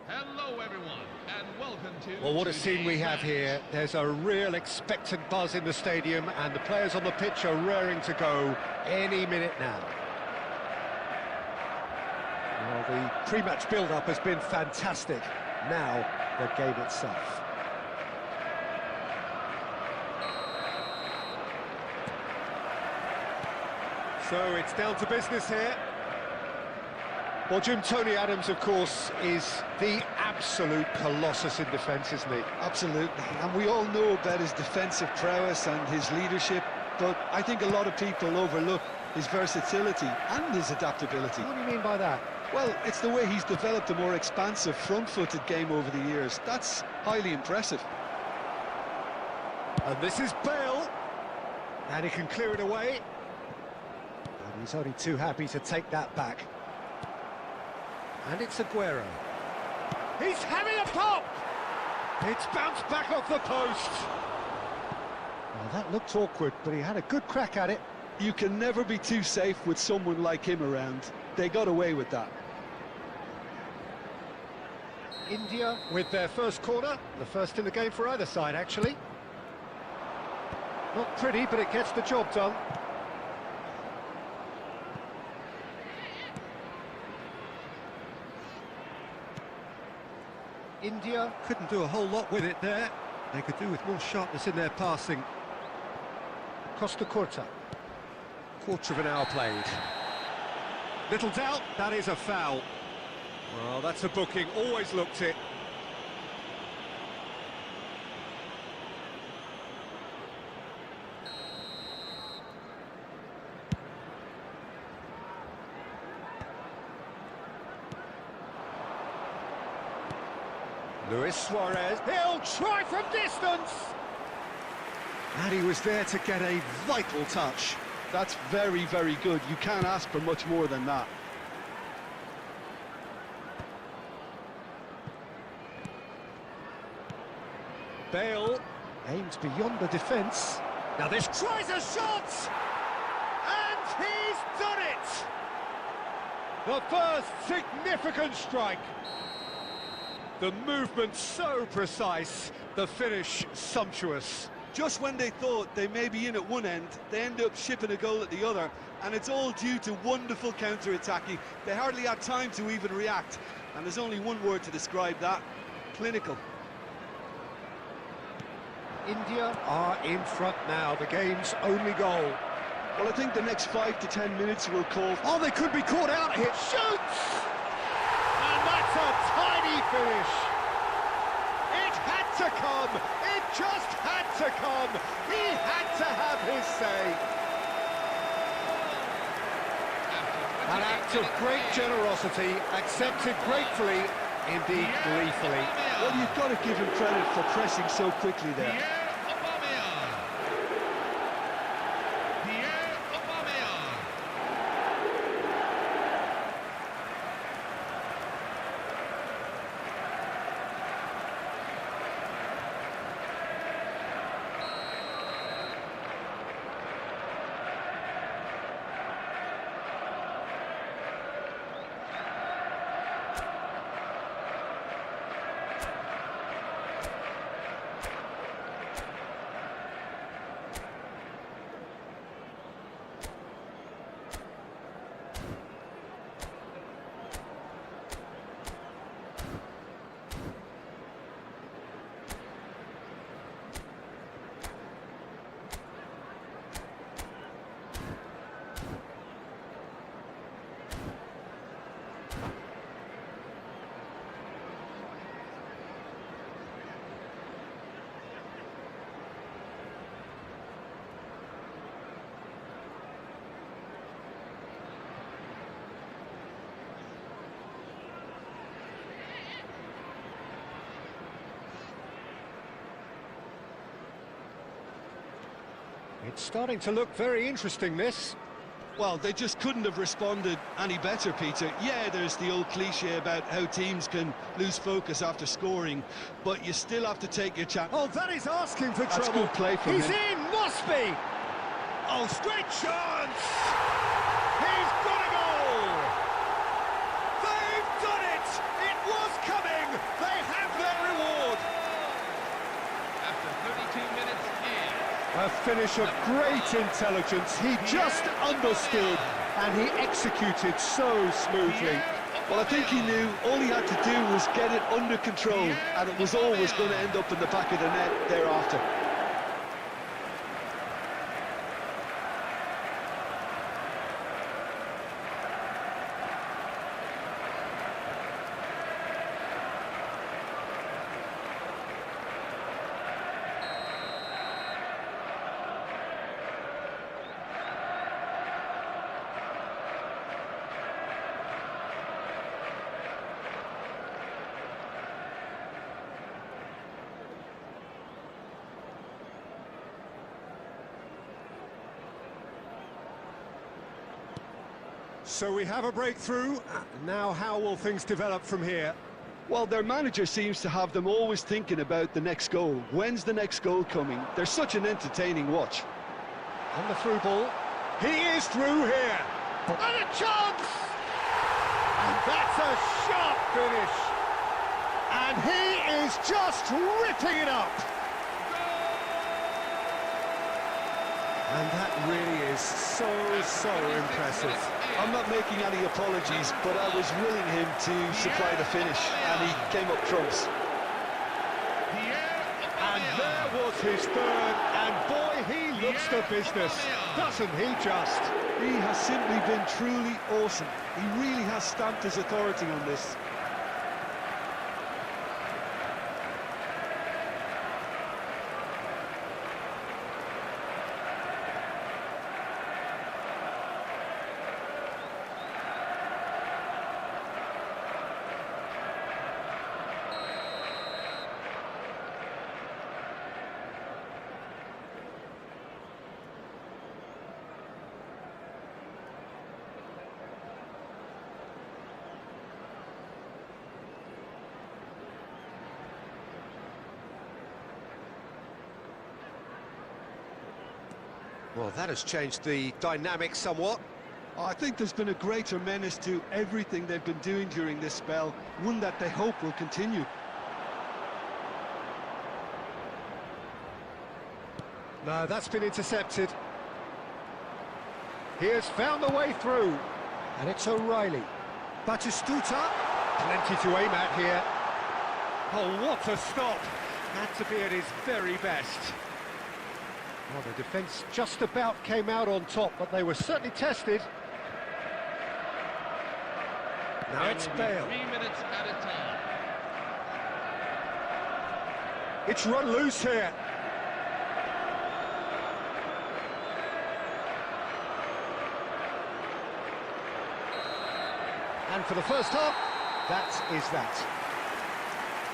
Hello everyone, and welcome to... Well, what a scene we have here. There's a real expectant buzz in the stadium, and the players on the pitch are raring to go any minute now. Well, the pre-match build-up has been fantastic. Now, the game itself. So it's down to business here. Well, Jim, Tony Adams, of course, is the absolute colossus in defence, isn't he? Absolutely, and we all know about his defensive prowess and his leadership, but I think a lot of people overlook his versatility and his adaptability. What do you mean by that? Well, it's the way he's developed a more expansive front-footed game over the years. That's highly impressive. And this is Bale, and he can clear it away. And he's only too happy to take that back. And it's Aguero. He's having a pop! It's bounced back off the post. Well, that looked awkward, but he had a good crack at it. You can never be too safe with someone like him around. They got away with that. India with their first corner, the first in the game for either side, actually. Not pretty, but it gets the job done. India couldn't do a whole lot with it there. They could do with more sharpness in their passing. Costa Curta. Quarter of an hour played. Little doubt, that is a foul. Well, that's a booking, always looked it. Luis Suarez, he'll try from distance! And he was there to get a vital touch. That's very, very good. You can't ask for much more than that. Bale aims beyond the defence. Now this tries a shot! And he's done it! The first significant strike. The movement so precise, the finish sumptuous. Just when they thought they may be in at one end, they end up shipping a goal at the other, and it's all due to wonderful counter-attacking. They hardly had time to even react, and there's only one word to describe that: clinical. India are in front now, the game's only goal. Well, I think the next 5 to 10 minutes will call... Oh, they could be caught out here. Shoots! And that's a tiny finish. It had to come. It just had to come. He had to have his say. An act of great generosity, accepted gratefully, indeed gleefully. Well, you've got to give him credit for pressing so quickly there. It's starting to look very interesting, this. Well, they just couldn't have responded any better, Peter. Yeah, there's the old cliche about how teams can lose focus after scoring, but you still have to take your chance. Oh, that is asking for That's trouble. good play from He's him. in, must be. Oh, straight chance. He's got a goal. They've done it. It was coming. They have their reward. After 32 minutes in. A finish of great intelligence. He just understood and he executed so smoothly. Well, I think he knew all he had to do was get it under control, and it was always going to end up in the back of the net thereafter. So we have a breakthrough. Now how will things develop from here? Well, their manager seems to have them always thinking about the next goal. When's the next goal coming? They're such an entertaining watch. On the through ball. He is through here. And a chance! And that's a sharp finish. And he is just ripping it up. And that really is so impressive. I'm not making any apologies, but I was willing him to supply the finish, and he came up trumps. And there was his third, and boy, he looks the business, doesn't he just? He has simply been truly awesome. He really has stamped his authority on this. Well, that has changed the dynamic somewhat. I think there's been a greater menace to everything they've been doing during this spell, one that they hope will continue. No, that's been intercepted. He has found the way through. And it's O'Reilly. Batistuta. Plenty to aim at here. Oh, what a stop. Had to be at his very best. Well, the defence just about came out on top, but they were certainly tested. Now it's Bale. 3 minutes at a time. It's run loose here. And for the first half, that is that.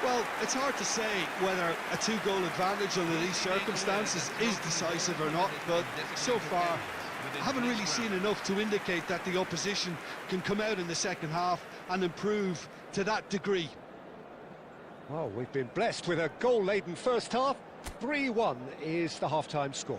Well, it's hard to say whether a two-goal advantage under these circumstances is decisive or not, but so far I haven't really seen enough to indicate that the opposition can come out in the second half and improve to that degree. Well, we've been blessed with a goal-laden first half. 3-1 is the half-time score.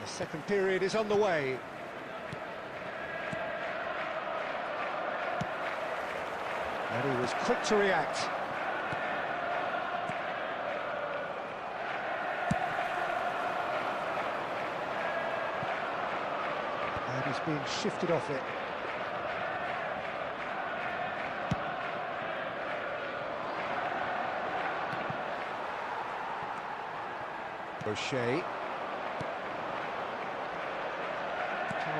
The second period is on the way. And he was quick to react. And he's being shifted off it. O'Shea.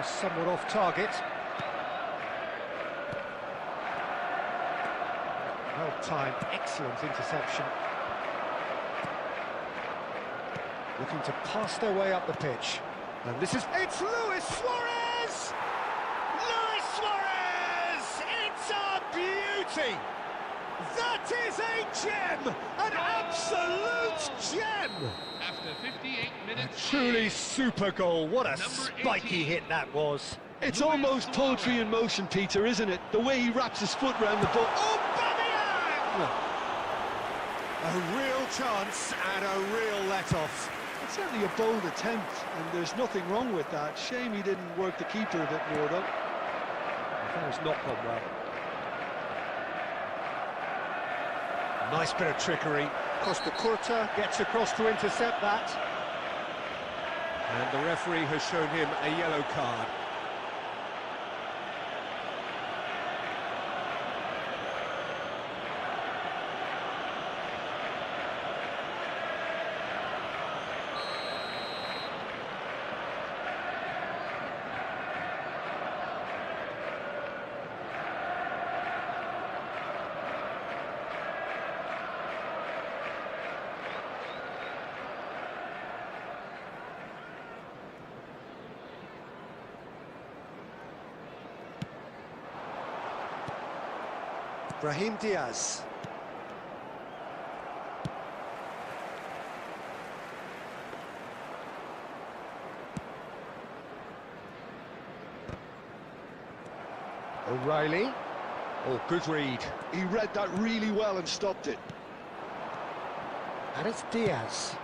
Somewhat off target. Well timed, excellent interception. Looking to pass their way up the pitch. And this is... It's Luis Suarez! Luis Suarez! It's a beauty! That is a gem! An absolute gem! After 58 minutes... A truly super goal. What a spiky hit that was. It's almost poetry in motion, Peter, isn't it? The way he wraps his foot round the ball. Oh, Bamiyang! A real chance and a real let-off. It's certainly a bold attempt, and there's nothing wrong with that. Shame he didn't work the keeper a bit more, though. That has not gone well. Nice bit of trickery. Costa Curta gets across to intercept that. And the referee has shown him a yellow card. Brahim Diaz. O'Reilly. Oh, good read. He read that really well and stopped it. And it's Diaz.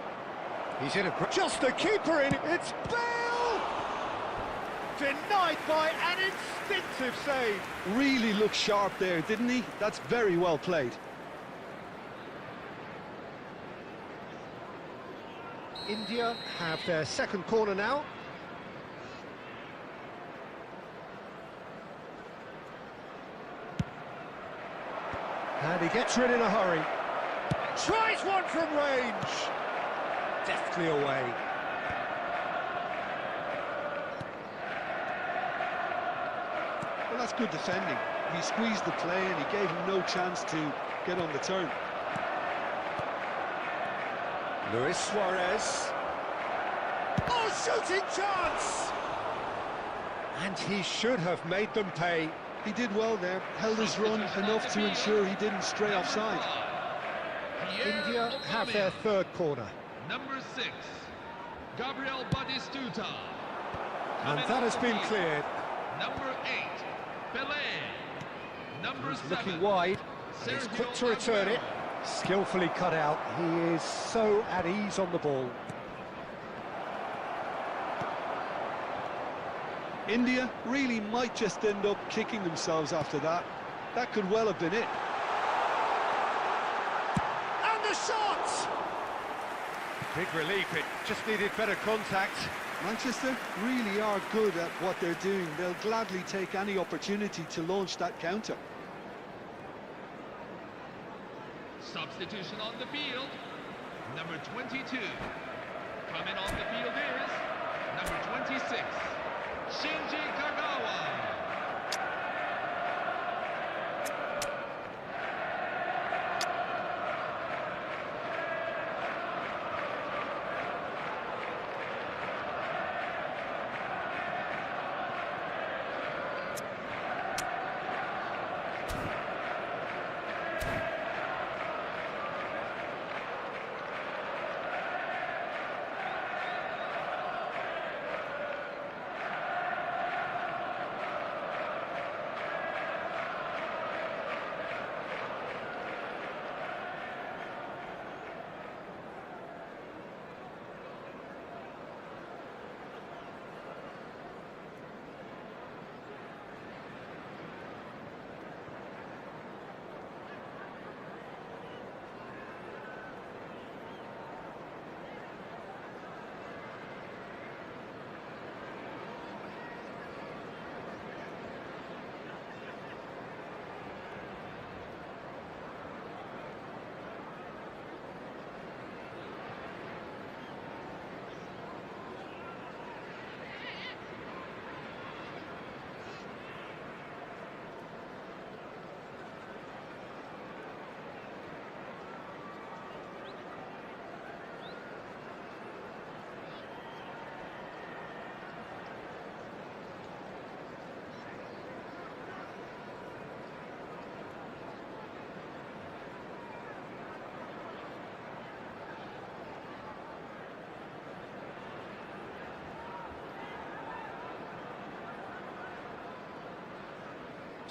He's in a... Just the keeper in. It's Bale! Denied by an instinctive save. Really looked sharp there, didn't he? That's very well played. India have their second corner now. And he gets rid in a hurry. Tries one from range. Deftly away. Well, that's good defending. He squeezed the play and he gave him no chance to get on the turn. Luis Suarez. Oh, shooting chance! And he should have made them pay. He did well there, held his run enough to ensure he didn't stray offside. India have their third corner. Number 6, Gabriel Batistuta. And that has been cleared. Number 8, Pelé. Number He's 7, looking wide. He's quick to return it. Skillfully cut out. He is so at ease on the ball. India really might just end up kicking themselves after that. That could well have been it. And the shot! Big relief, it just needed better contact. Manchester really are good at what they're doing. They'll gladly take any opportunity to launch that counter. Substitution on the field. Number 22. Coming on the field is number 26, Shinji Kagawa.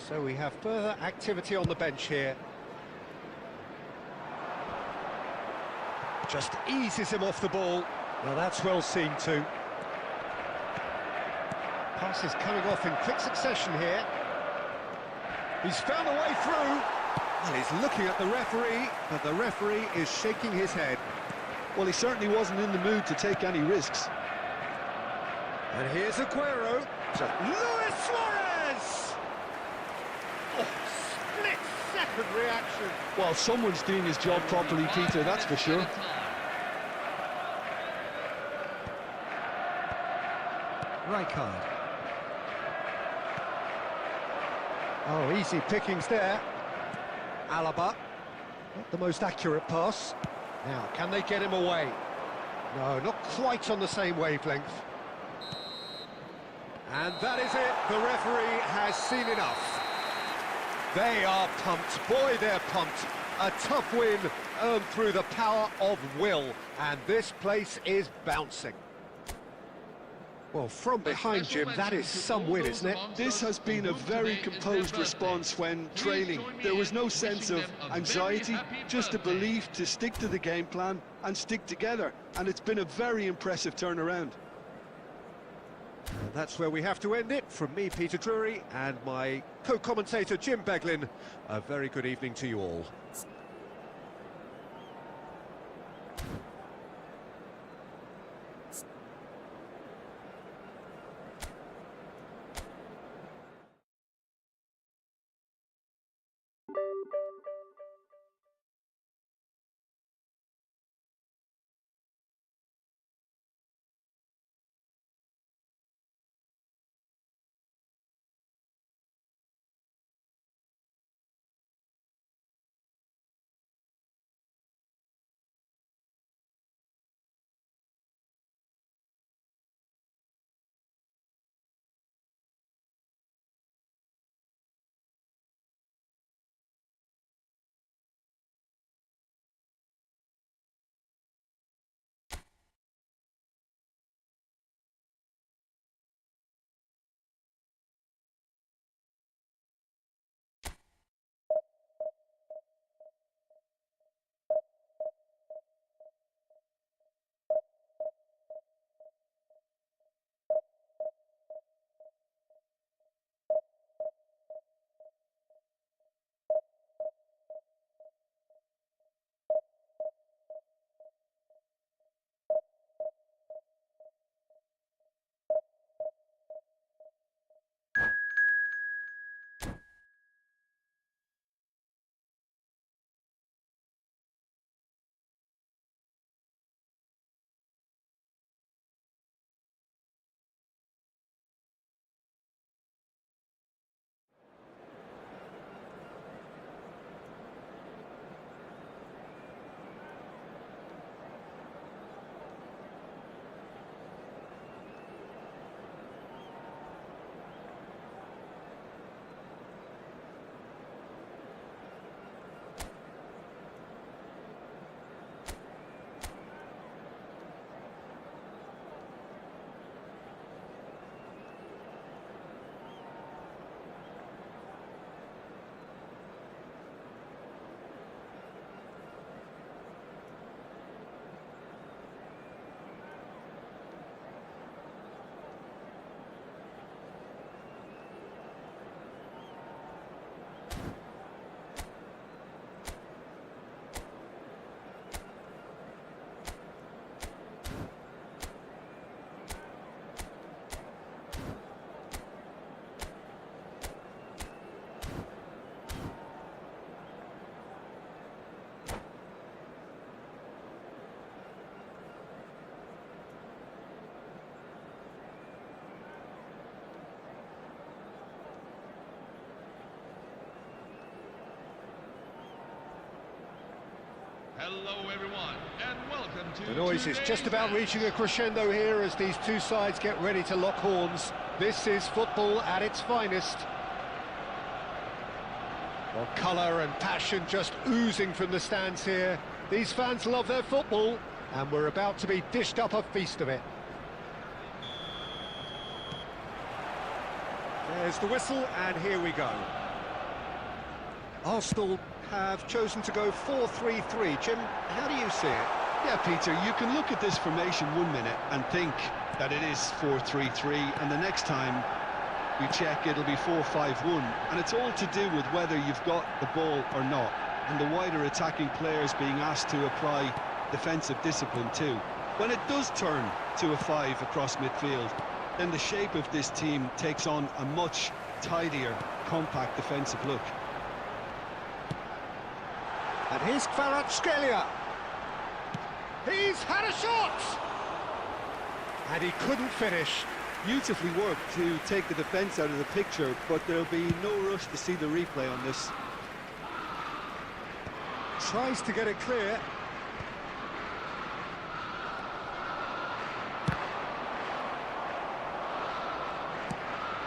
So we have further activity on the bench here. Just eases him off the ball. Now that's well seen too. Passes coming off in quick succession here. He's found a way through. Well, he's looking at the referee, but the referee is shaking his head. Well, he certainly wasn't in the mood to take any risks. And here's Aguero to Luis Suarez! Oh, split-second reaction. Well, someone's doing his job properly, Peter, that's for sure. Rijkaard. Oh, easy pickings there. Alaba. Not the most accurate pass. Now, can they get him away? No, not quite on the same wavelength. And that is it. The referee has seen enough. They are pumped. Boy, they're pumped. A tough win earned through the power of will. And this place is bouncing. Well, from behind, Jim, that is some win, isn't it? This has been a very composed response when trailing. There was no sense of anxiety, just a belief to stick to the game plan and stick together. And it's been a very impressive turnaround. And that's where we have to end it. From me, Peter Drury, and my co-commentator, Jim Beglin. A very good evening to you all. Hello everyone, and welcome to The noise is just about reaching a crescendo here as these two sides get ready to lock horns. This is football at its finest. Well, colour and passion just oozing from the stands here. These fans love their football, and we're about to be dished up a feast of it. There's the whistle, and here we go. Arsenal have chosen to go 4-3-3. Jim, how do you see it? Yeah, Peter, you can look at this formation 1 minute and think that it is 4-3-3, and the next time you check it'll be 4-5-1, and it's all to do with whether you've got the ball or not, and the wider attacking players being asked to apply defensive discipline too. When it does turn to a 5 across midfield, then the shape of this team takes on a much tidier, compact defensive look. And here's Kvaratskhelia. He's had a shot! And he couldn't finish. Beautifully worked to take the defence out of the picture, but there'll be no rush to see the replay on this. Tries to get it clear.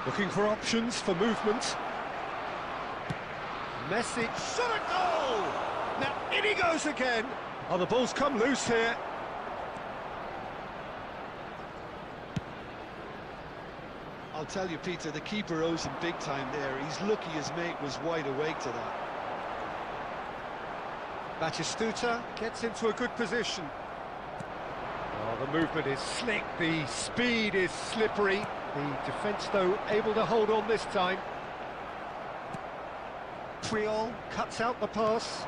Looking for options for movement. Messi shot a goal! Now in he goes again. Oh, the ball's come loose here. I'll tell you, Peter, the keeper owes him big time there. He's lucky his mate was wide awake to that. Batistuta gets into a good position. Oh, the movement is slick, the speed is slippery. The defence, though, able to hold on this time. Puyol cuts out the pass.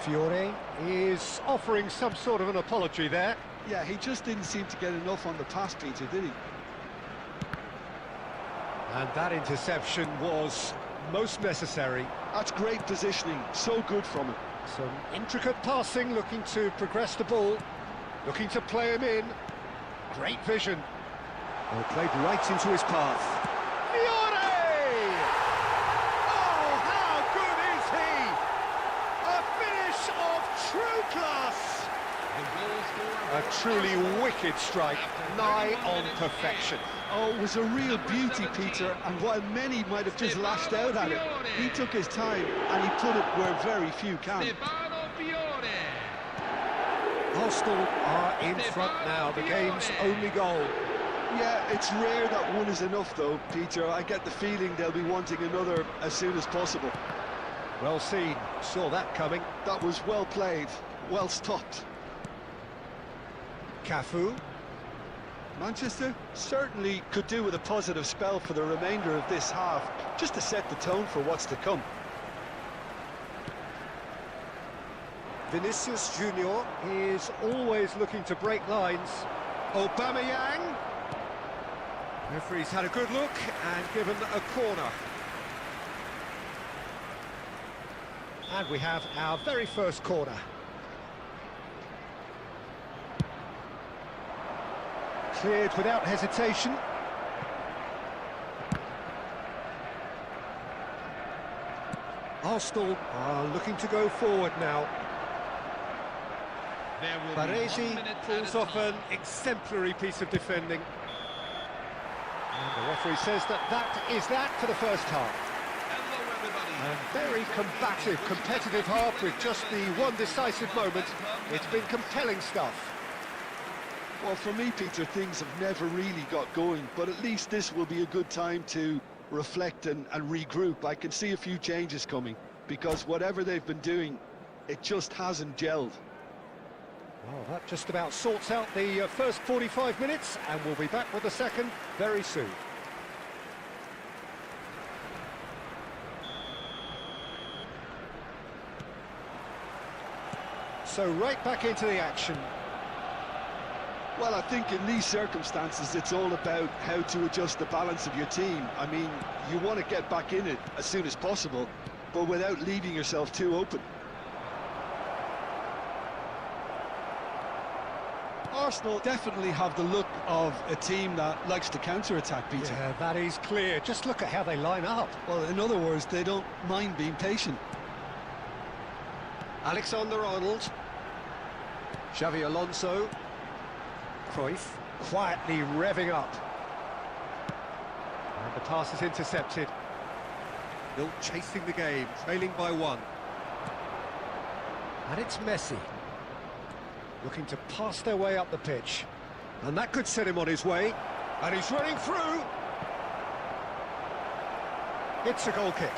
Fiore is offering some sort of an apology there. Yeah, he just didn't seem to get enough on the pass, Peter, did he? And that interception was most necessary. That's great positioning, so good from him. Some intricate passing, looking to progress the ball, looking to play him in. Great vision. Well, played right into his path. Fiore! Oh, how good is he? A finish of true class. A truly wicked strike, nigh on perfection. Oh, it was a real beauty, Peter, and while many might have just lashed out at it, he took his time and he put it where very few can. Arsenal are in front now, the game's only goal. Yeah, it's rare that one is enough though, Peter. I get the feeling they'll be wanting another as soon as possible. Well seen, saw that coming. That was well played, well stopped. Cafu. Manchester certainly could do with a positive spell for the remainder of this half, just to set the tone for what's to come. Vinicius Junior is always looking to break lines. Aubameyang. Referee's had a good look and given a corner. And we have our very first corner. Cleared without hesitation. Arsenal are looking to go forward now. Baresi pulls off an exemplary piece of defending. And the referee says that is that for the first half. A very combative, competitive half with just the one decisive moment. It's been compelling stuff. Well, for me, Peter, things have never really got going, but at least this will be a good time to reflect and regroup. I can see a few changes coming, because whatever they've been doing, it just hasn't gelled. Well, that just about sorts out the first 45 minutes, and we'll be back with the second very soon. So right back into the action. Well, I think in these circumstances, it's all about how to adjust the balance of your team. I mean, you want to get back in it as soon as possible, but without leaving yourself too open. Arsenal definitely have the look of a team that likes to counter-attack, Peter. Yeah, that is clear. Just look at how they line up. Well, in other words, they don't mind being patient. Alexander-Arnold. Xavi Alonso. Cruyff quietly revving up. And the pass is intercepted. Still chasing the game, trailing by 1. And it's Messi. Looking to pass their way up the pitch. And that could set him on his way. And he's running through. It's a goal kick.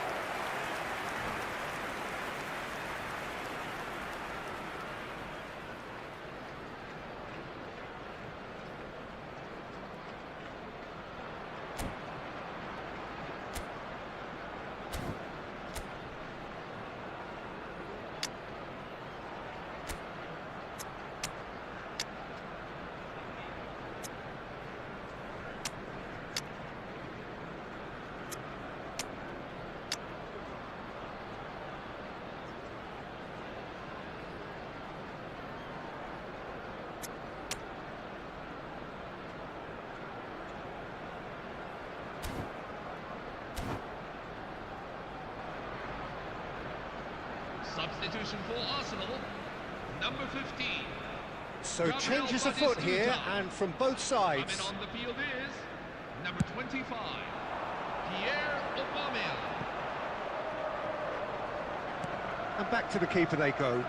Substitution for Arsenal, number 15. So changes afoot here, and from both sides. Coming on the field is number 25, Pierre Aubameyang. And back to the keeper they go.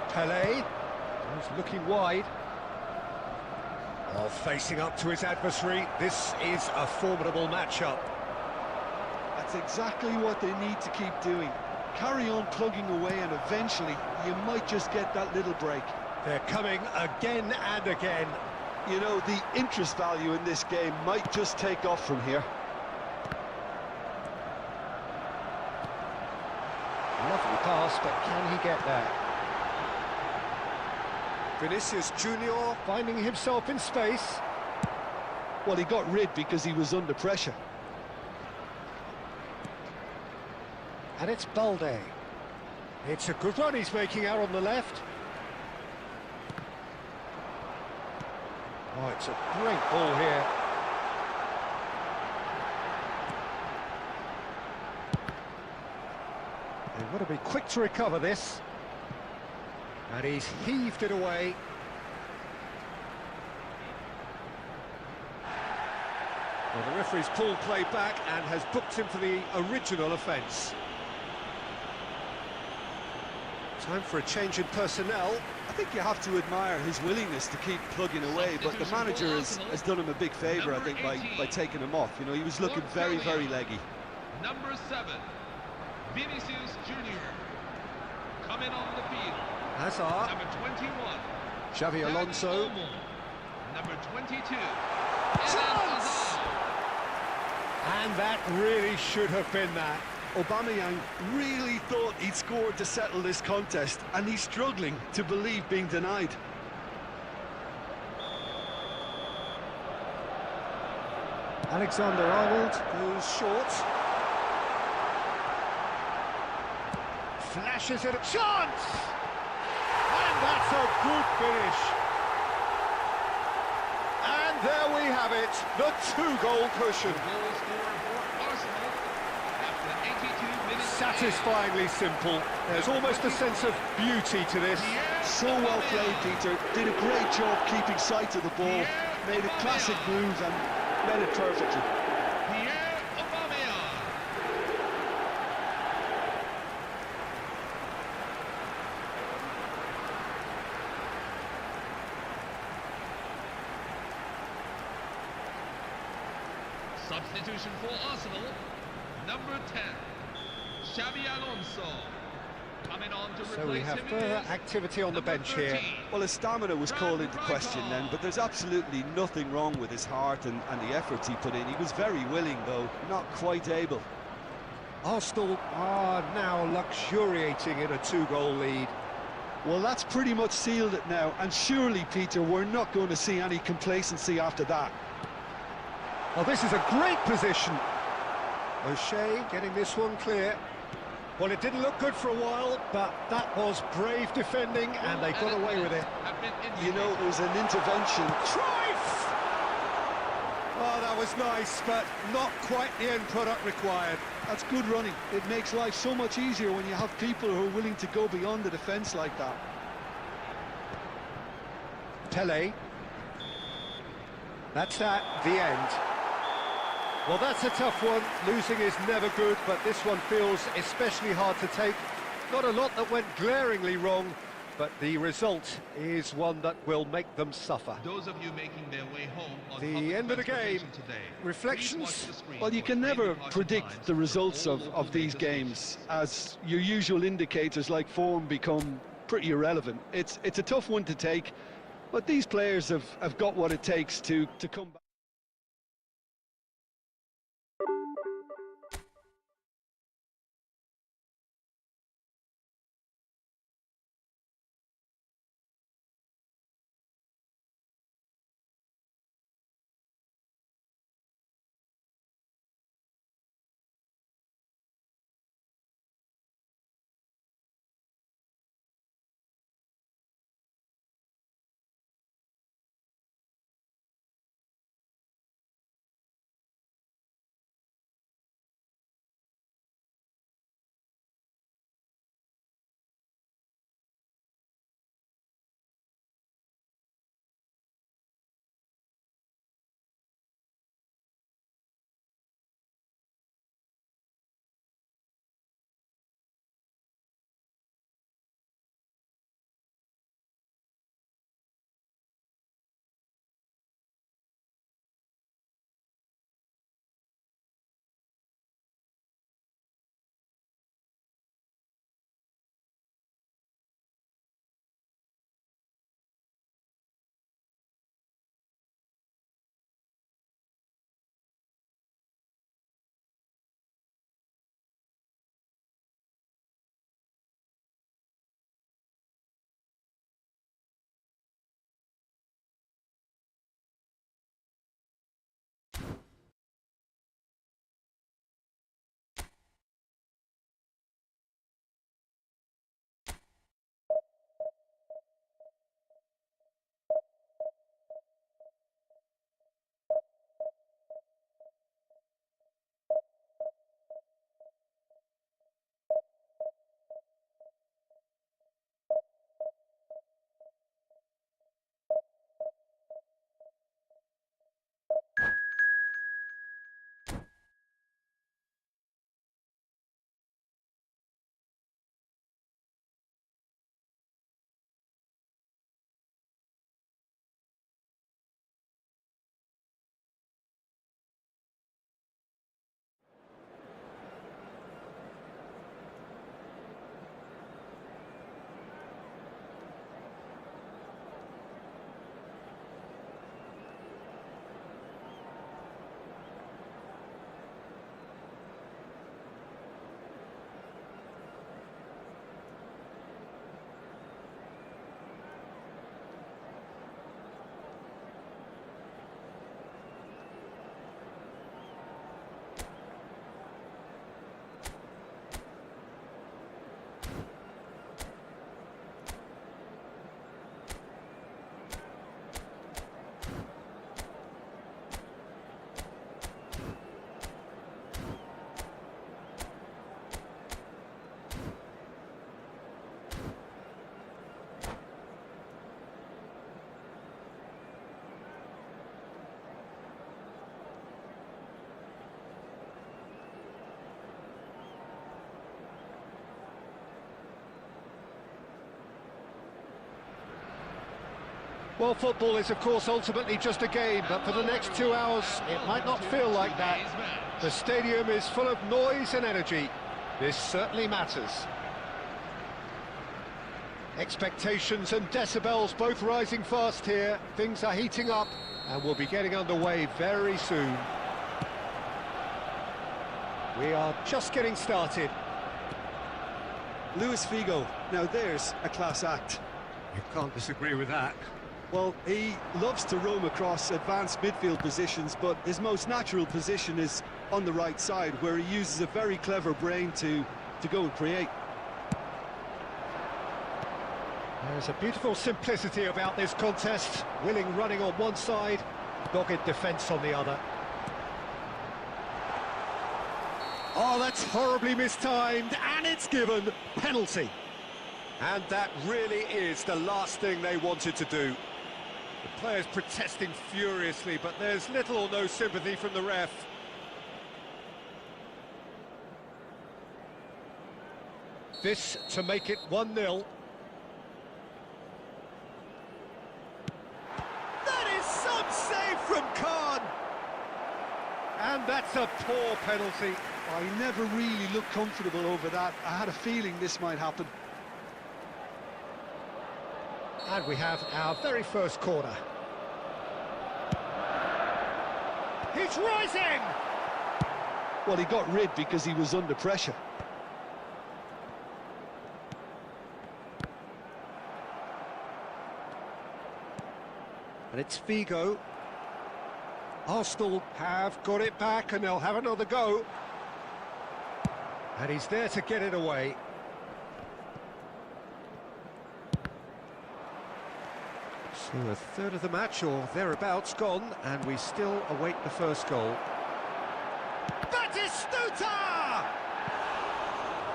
Pelé, he's looking wide. Oh, facing up to his adversary. This is a formidable matchup. That's exactly what they need to keep doing. Carry on plugging away, and eventually you might just get that little break. They're coming again and again. You know, the interest value in this game might just take off from here. Lovely pass, but can he get there? Vinicius Junior finding himself in space. Well, he got rid because he was under pressure. And it's Balde. It's a good run he's making out on the left. Oh, it's a great ball here. They've got to be quick to recover this. And he's heaved it away. Well, the referee's pulled play back and has booked him for the original offence. Time for a change in personnel. I think you have to admire his willingness to keep plugging away, but the manager has done him a big favour, I think, by taking him off. You know, he was looking very, very leggy. Number 7, Vinicius Junior. Coming on the field. Hazard. Number 21. Xavi Alonso. Number 22. Chance! And that really should have been that. Aubameyang really thought he'd scored to settle this contest, and he's struggling to believe being denied. Alexander-Arnold goes short. Flashes it, a chance! And that's a good finish. And there we have it, the 2-goal cushion. Goal scorer for Arsenal after 82 minutes. Satisfyingly simple. There's almost a sense of beauty to this. So well played, Peter. Did a great job keeping sight of the ball. Made a classic move and met it perfectly. Pierre Aubameyang. Substitution for Arsenal, number 10, Xabi Alonso. Coming on to So we replace have him further is activity on the number bench here. 13. Well, his stamina was called into question then, but there's absolutely nothing wrong with his heart and the efforts he put in. He was very willing, though, not quite able. Arsenal are now luxuriating in a 2-goal lead. Well, that's pretty much sealed it now, and surely, Peter, we're not going to see any complacency after that. Well, this is a great position. O'Shea getting this one clear. Well, it didn't look good for a while, but that was brave defending, and they got away with it. You know, it was an intervention. Cruyff! Oh, that was nice, but not quite the end product required. That's good running. It makes life so much easier when you have people who are willing to go beyond the defence like that. Pele. That's that, the end. Well, that's a tough one. Losing is never good, but this one feels especially hard to take. Not a lot that went glaringly wrong, but the result is one that will make them suffer. Those of you making their way home on The public end of the game. transportation today, Reflections? please watch the screen Well, you for can never daily parking predict times the for results all of local these major games, stations. as your usual indicators like form become pretty irrelevant. It's a tough one to take, but these players have got what it takes to come back. Well, football is, of course, ultimately just a game, but for the next 2 hours, it might not feel like that. The stadium is full of noise and energy. This certainly matters. Expectations and decibels both rising fast here. Things are heating up and we'll be getting underway very soon. We are just getting started. Luis Figo, now there's a class act. You can't disagree with that. Well, he loves to roam across advanced midfield positions, but his most natural position is on the right side, where he uses a very clever brain to go and create. There's a beautiful simplicity about this contest. Willing running on one side, dogged defence on the other. Oh, that's horribly mistimed, and it's given penalty. And that really is the last thing they wanted to do. The players protesting furiously, but there's little or no sympathy from the ref. This to make it 1-0. That is some save from Khan! And that's a poor penalty. I never really looked comfortable over that. I had a feeling this might happen. And we have our very first corner. He's rising! Well, he got rid because he was under pressure. And it's Figo. Arsenal have got it back and they'll have another go. And he's there to get it away. So a third of the match or thereabouts gone, and we still await the first goal. Batistuta!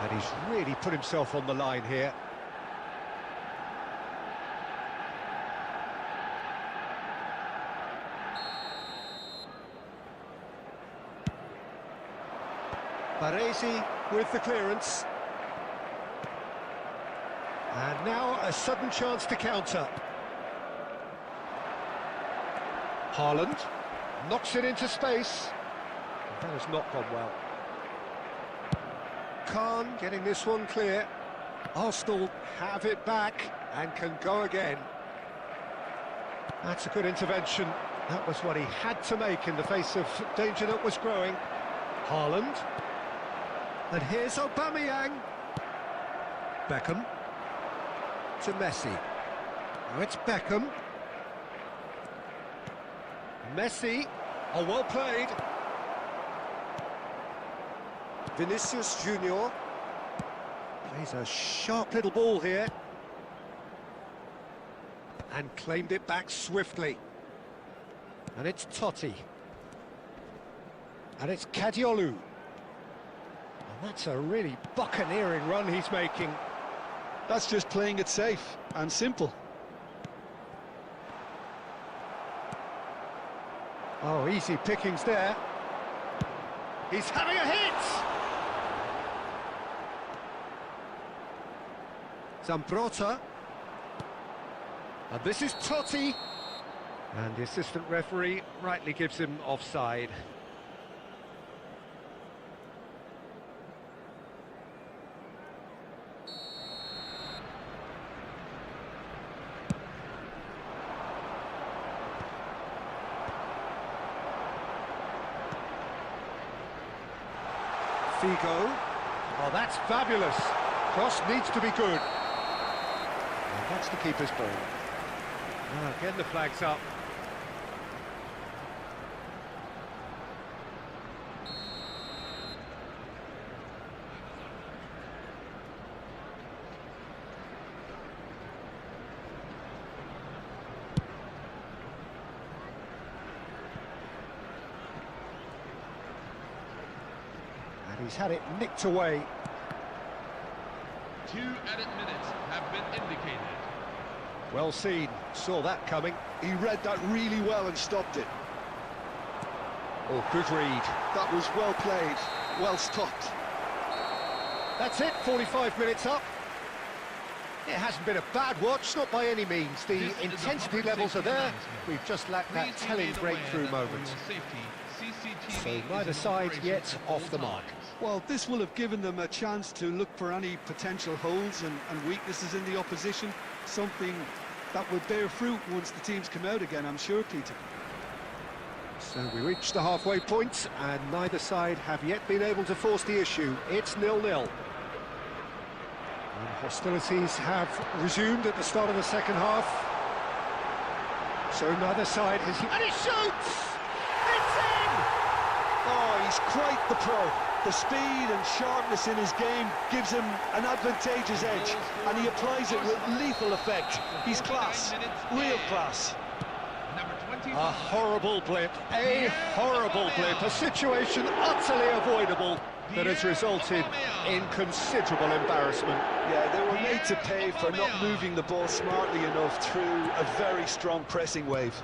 And he's really put himself on the line here. Baresi with the clearance. And now a sudden chance to counter. Haaland knocks it into space. That has not gone well. Khan getting this one clear. Arsenal have it back and can go again. That's a good intervention. That was what he had to make in the face of danger that was growing. Haaland. And here's Aubameyang. Beckham. To Messi. Now it's Beckham. Messi. Oh, well played. Vinicius Junior. Plays a sharp little ball here. And claimed it back swiftly. And it's Totti. And it's Kadiolu. And that's a really buccaneering run he's making. That's just playing it safe and simple. Oh, easy pickings there. He's having a hit! Zambrotta. And this is Totti. And the assistant referee rightly gives him offside. Figo. Oh, that's fabulous. Cross needs to be good. And that's the keeper's ball. Ah, again the flag's up. He's had it nicked away. 2 added minutes have been indicated. Well seen, saw that coming. He read that really well and stopped it. Oh, good read. That was well played, well stopped. That's it, 45 minutes up. It hasn't been a bad watch, not by any means. The intensity levels are there. We've just lacked that telling breakthrough moment. So neither side yet off the mark. Well, this will have given them a chance to look for any potential holes and weaknesses in the opposition, something that will bear fruit once the teams come out again, I'm sure, Peter. So we reach the halfway point, and neither side have yet been able to force the issue. It's 0-0. And hostilities have resumed at the start of the second half. So neither side has... And he shoots! It's in! Oh, he's quite the pro. The speed and sharpness in his game gives him an advantageous edge, and he applies it with lethal effect. He's class, real class. A horrible blip, a situation utterly avoidable that has resulted in considerable embarrassment. Yeah, they were made to pay for not moving the ball smartly enough through a very strong pressing wave.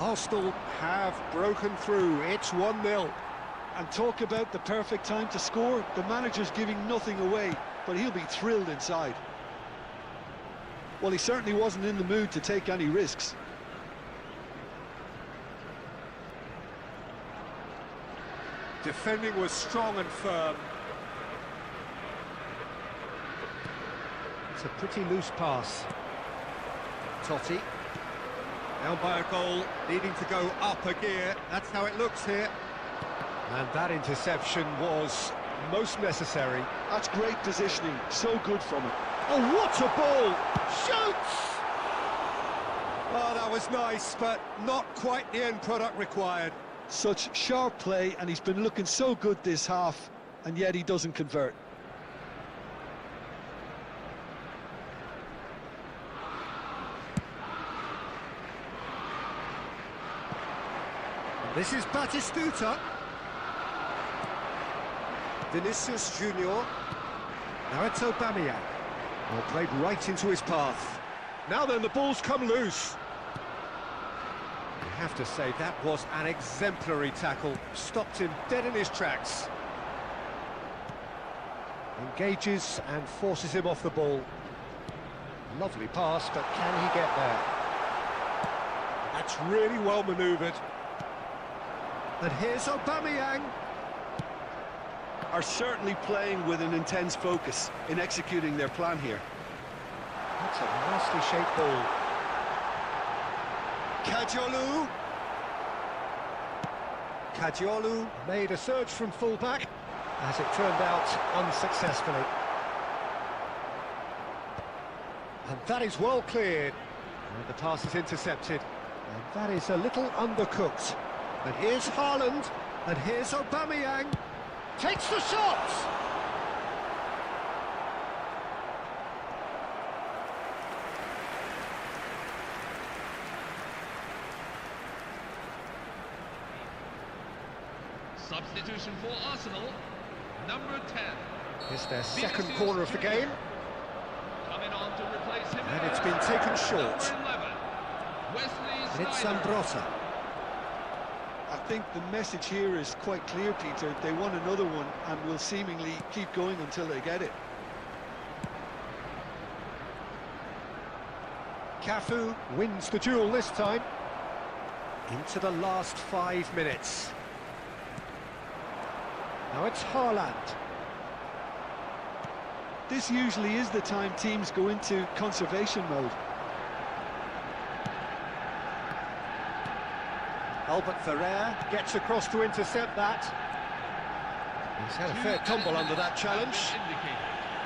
Arsenal have broken through, it's 1-0. And talk about the perfect time to score. The manager's giving nothing away, but he'll be thrilled inside. Well, he certainly wasn't in the mood to take any risks. Defending was strong and firm. It's a pretty loose pass. Totti. Down by a goal, needing to go up a gear. That's how it looks here. And that interception was most necessary. That's great positioning, so good from him. Oh, what a ball! Shoots! Oh, that was nice, but not quite the end product required. Such sharp play, and he's been looking so good this half, and yet he doesn't convert. This is Batistuta. Vinicius Junior. Now it's Aubameyang. Well, played right into his path. Now then, the ball's come loose. I have to say, that was an exemplary tackle. Stopped him dead in his tracks. Engages and forces him off the ball. Lovely pass, but can he get there? That's really well manoeuvred. And here's Aubameyang. Are certainly playing with an intense focus in executing their plan here. That's a nicely shaped ball. Kadiolu made a surge from full-back, as it turned out unsuccessfully. And that is well cleared. And the pass is intercepted. And that is a little undercooked. And here's Haaland, and here's Aubameyang. Takes the shot! Substitution for Arsenal, number 10. It's their second corner of the game. Coming on to replace him. And it's been taken short. Number 11, Wesley And it's Sneijder. Zambrotta. I think the message here is quite clear, Peter. They want another one and will seemingly keep going until they get it. Cafu wins the duel this time. Into the last 5 minutes. Now it's Haaland. This usually is the time teams go into conservation mode. Albert Ferrer gets across to intercept that. He's had a fair tumble under that challenge.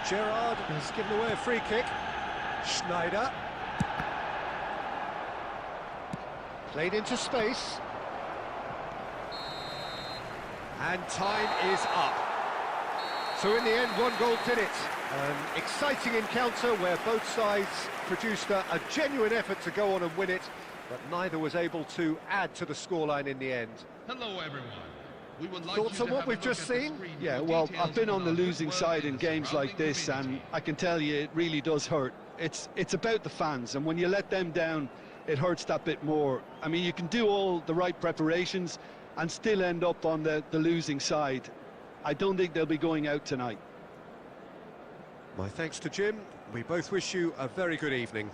Gerrard has given away a free kick. Schneider. Played into space. And time is up. So in the end, one goal did it. An exciting encounter where both sides produced a genuine effort to go on and win it, but neither was able to add to the scoreline in the end. Hello, everyone. We would like Thoughts you on to what have we've a look just at the seen? screen Yeah, with well, details I've been on the about the losing world side in and games like surrounding this, and community. I can tell you it really does hurt. It's about the fans, and when you let them down, it hurts that bit more. I mean, you can do all the right preparations and still end up on the losing side. I don't think they'll be going out tonight. My thanks to Jim. We both wish you a very good evening.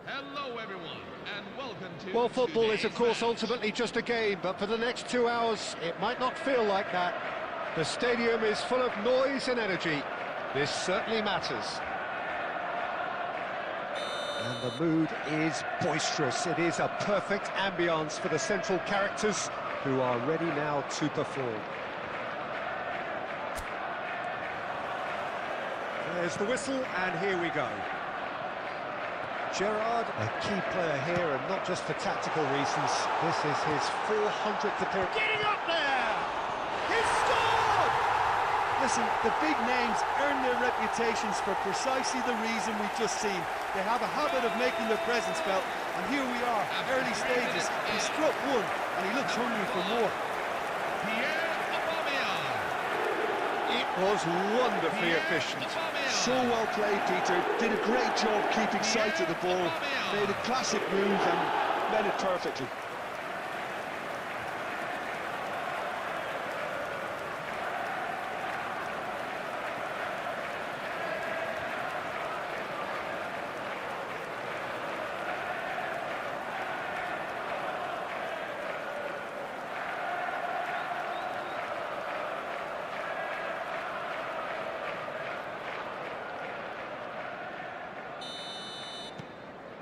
Hello, everyone, and welcome to... Well, football is, today's of course, match. ultimately just a game, but for the next 2 hours, it might not feel like that. The stadium is full of noise and energy. This certainly matters. And the mood is boisterous. It is a perfect ambience for the central characters who are ready now to perform. There's the whistle, and here we go. Gerrard, a key player here, and not just for tactical reasons. This is his 400th appearance. Getting up there! He's scored! Listen, the big names earn their reputations for precisely the reason we've just seen. They have a habit of making their presence felt, and here we are, early stages. He struck one, and he looks hungry for more. It was wonderfully efficient. So well played, Peter. Did a great job keeping sight of the ball. Made a classic move and led it perfectly.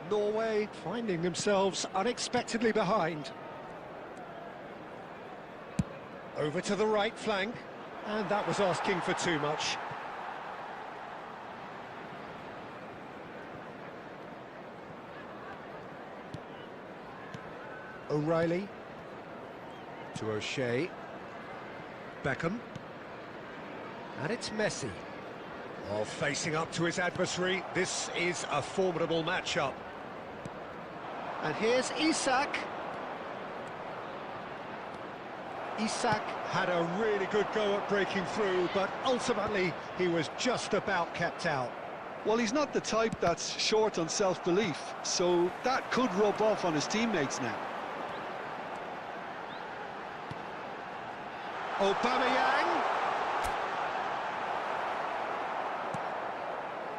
Norway finding themselves unexpectedly behind. Over to the right flank, and that was asking for too much. O'Reilly to O'Shea. Beckham. And it's Messi. While facing up to his adversary, this is a formidable matchup. And here's Isak. Isak had a really good go at breaking through, but ultimately he was just about kept out. Well, he's not the type that's short on self-belief, so that could rub off on his teammates now. Aubameyang.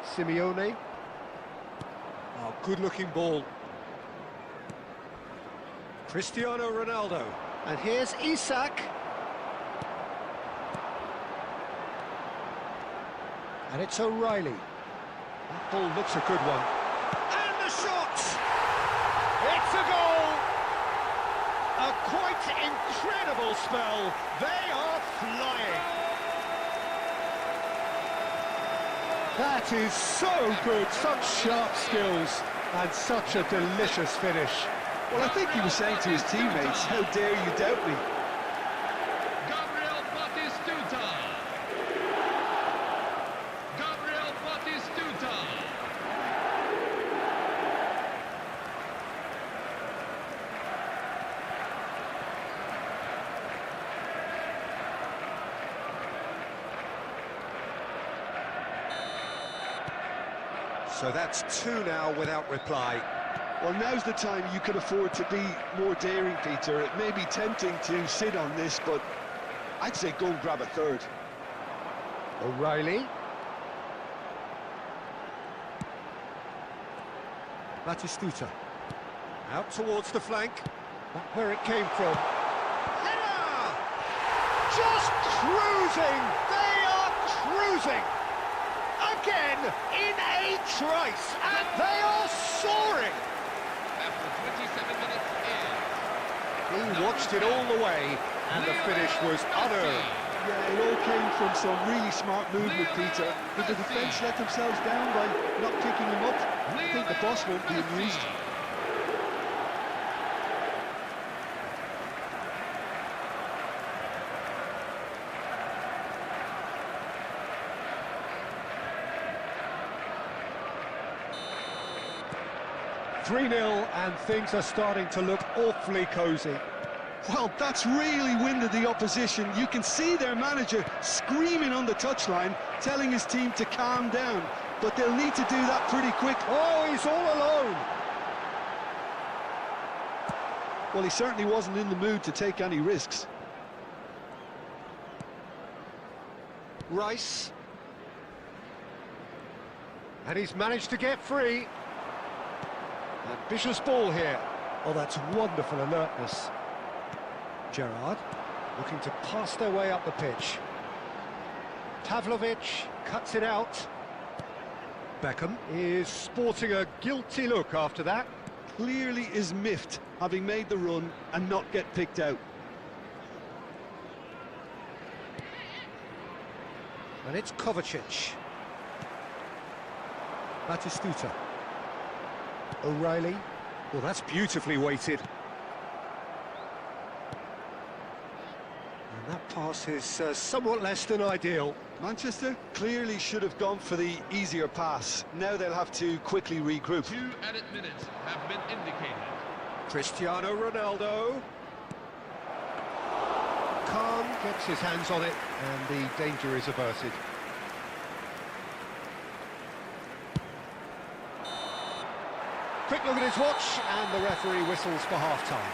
Simeone. Oh, good-looking ball. Cristiano Ronaldo. And here's Isak. And it's O'Reilly. That ball looks a good one. And the shot! It's a goal! A quite incredible spell. They are flying. That is so good, such sharp skills, and such a delicious finish. Well, I think he was saying to his teammates, how dare you doubt me? Gabriel Batistuta. Gabriel Batistuta. So that's two now without reply. Well, now's the time you can afford to be more daring, Peter. It may be tempting to sit on this, but I'd say go and grab a third. O'Reilly. Batistuta. Out towards the flank. Not where it came from. Header! Just cruising! They are cruising! Again, in a trice, and they are soaring! After 27 minutes in. He watched it all the way, and the finish was unearned. Yeah, it all came from some really smart movement, Peter. Did the defence let themselves down by not picking him up? I think the boss won't be amused. Three 0 and things are starting to look awfully cosy. Well, that's really winded the opposition. You can see their manager screaming on the touchline, telling his team to calm down. But they'll need to do that pretty quick. Oh, he's all alone. Well, he certainly wasn't in the mood to take any risks. Rice. And he's managed to get free. Ambitious ball here. Oh, that's wonderful alertness. Gerrard looking to pass their way up the pitch. Pavlovic cuts it out. Beckham is sporting a guilty look after that. Clearly is miffed, having made the run and not get picked out. And it's Kovacic. Batistuta. O'Reilly. Well, that's beautifully weighted. And that pass is somewhat less than ideal. Manchester clearly should have gone for the easier pass. Now they'll have to quickly regroup. 2 added minutes have been indicated. Cristiano Ronaldo. Khan gets his hands on it, and the danger is averted. Quick look at his watch, and the referee whistles for half-time.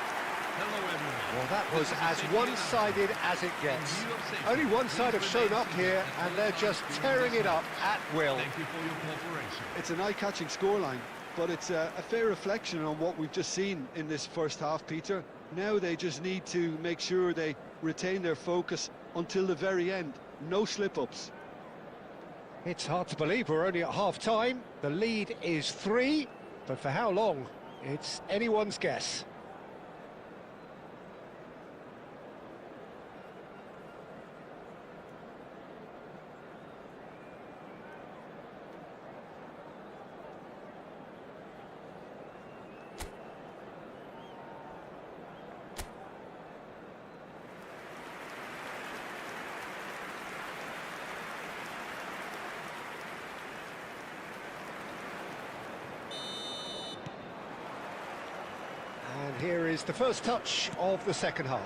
Hello, everyone. Well, that was as one-sided as it gets. Only one side have shown up here, and they're just tearing it up at will. Thank you for your cooperation. It's an eye-catching scoreline, but it's a fair reflection on what we've just seen in this first half, Peter. Now they just need to make sure they retain their focus until the very end. No slip-ups. It's hard to believe we're only at half-time. The lead is 3, but for how long? It's anyone's guess. And here is the first touch of the second half.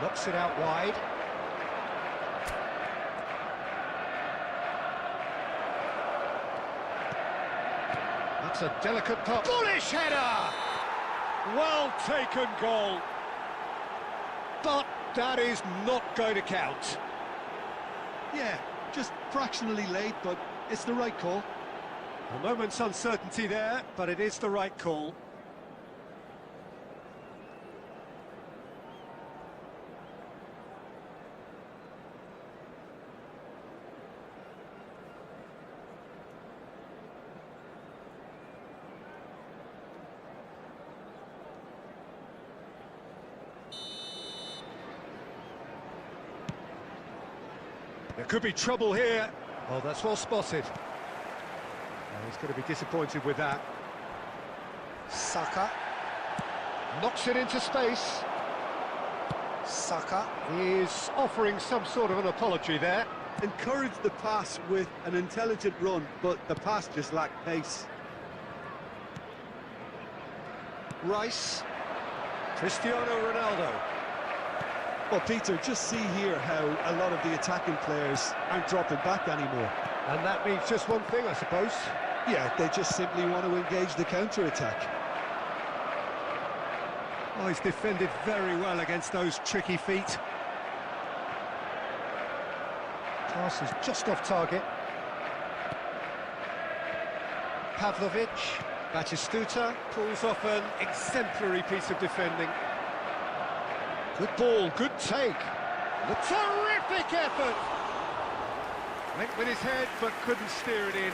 Knocks it out wide. That's a delicate pop. Bullish header! Well taken goal. But that is not going to count. Yeah, just fractionally late, but it's the right call. A moment's uncertainty there, but it is the right call. There could be trouble here. Oh, that's well spotted. He's going to be disappointed with that. Saka knocks it into space. Saka is offering some sort of an apology there. Encouraged the pass with an intelligent run, but the pass just lacked pace. Rice. Cristiano Ronaldo. Well, Peter, just see here how a lot of the attacking players aren't dropping back anymore. And that means just one thing, I suppose. Yeah, they just simply want to engage the counter-attack. Oh, he's defended very well against those tricky feet. Pass is just off target. Pavlovic. Batistuta pulls off an exemplary piece of defending. Good ball, good take. A terrific effort! Went with his head, but couldn't steer it in.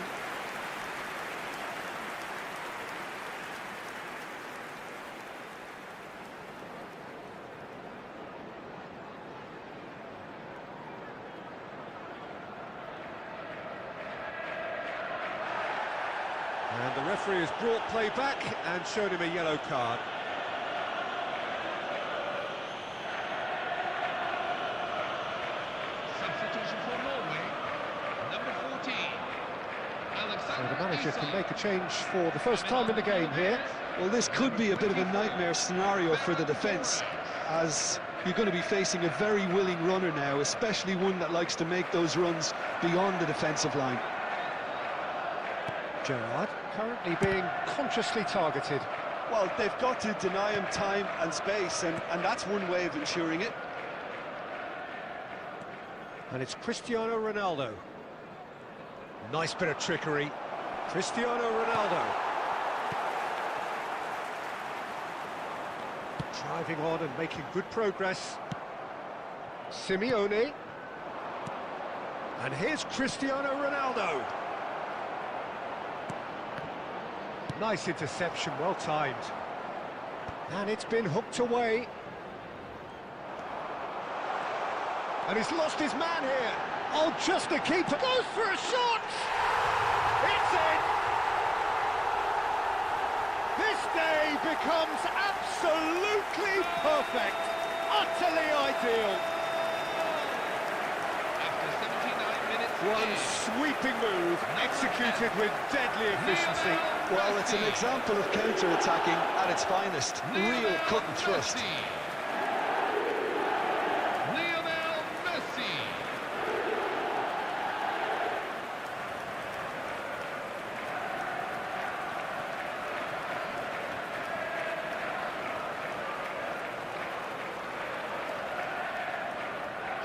And the referee has brought play back and shown him a yellow card. Substitution for Norway, number 14. So the manager can make a change for the first time in the game here. Well, this could be a bit of a nightmare scenario for the defence, as you're going to be facing a very willing runner now, especially one that likes to make those runs beyond the defensive line. Gerrard currently being consciously targeted. Well, they've got to deny him time and space, and that's one way of ensuring it. And it's Cristiano Ronaldo. Nice bit of trickery. Cristiano Ronaldo. Driving on and making good progress. Simeone. And here's Cristiano Ronaldo. Nice interception, well timed. And it's been hooked away. And he's lost his man here. Oh, just the keeper goes for a shot! It's in! This day becomes absolutely perfect. Utterly ideal. After 79 minutes. One sweeping move, executed with deadly efficiency. Well, it's an example of counter-attacking at its finest. Real cut and thrust. Lionel Messi.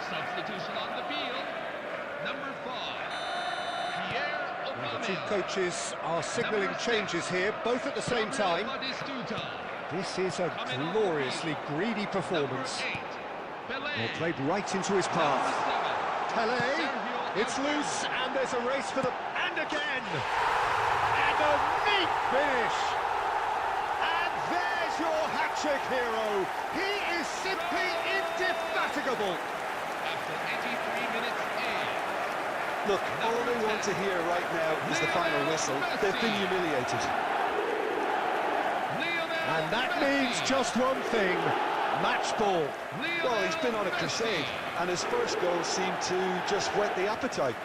Substitution on the field. Number 5. The two coaches are signalling changes here, both at the same time. This is a gloriously greedy performance. Well, played right into his path. Pele, it's loose, and there's a race for the... And again! And a neat finish! And there's your hat-trick hero! He is simply indefatigable! After 83 minutes in. Look, all they want to hear right now is the final whistle. They've been humiliated. And that means just one thing, match ball. Well, he's been on a crusade, and his first goal seemed to just whet the appetite.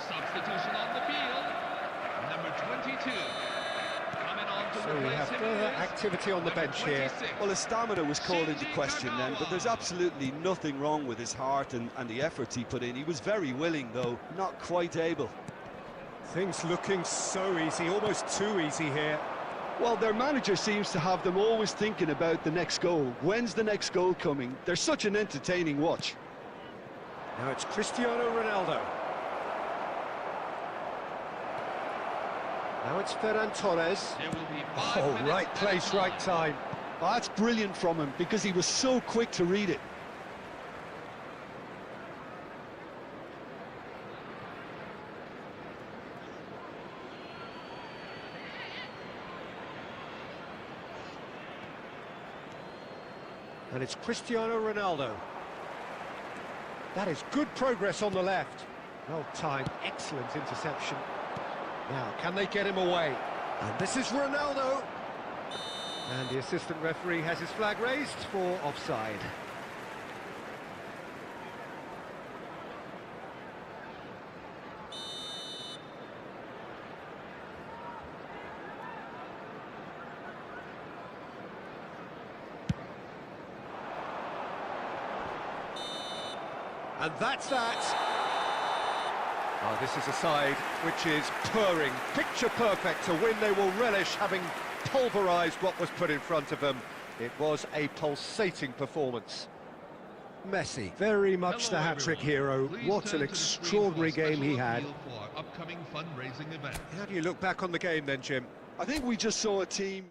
Substitution on the field. Number 22. Coming on to So we have further activity on the bench here. Well, his stamina was called into question then, but there's absolutely nothing wrong with his heart and the efforts he put in. He was very willing, though, not quite able. Things looking so easy, almost too easy here. Well, their manager seems to have them always thinking about the next goal. When's the next goal coming? They're such an entertaining watch. Now it's Cristiano Ronaldo. Now it's Ferran Torres. Oh, right place, right time. Oh, that's brilliant from him, because he was so quick to read it. And it's Cristiano Ronaldo. That is good progress on the left. Well timed, excellent interception. Now, can they get him away? And this is Ronaldo. And the assistant referee has his flag raised for offside. And that's that. Oh, this is a side which is purring, picture perfect. To win, they will relish having pulverised what was put in front of them. It was a pulsating performance. Messi, very much the hat-trick hero. What an extraordinary game he had. How do you look back on the game then, Jim? I think we just saw a team...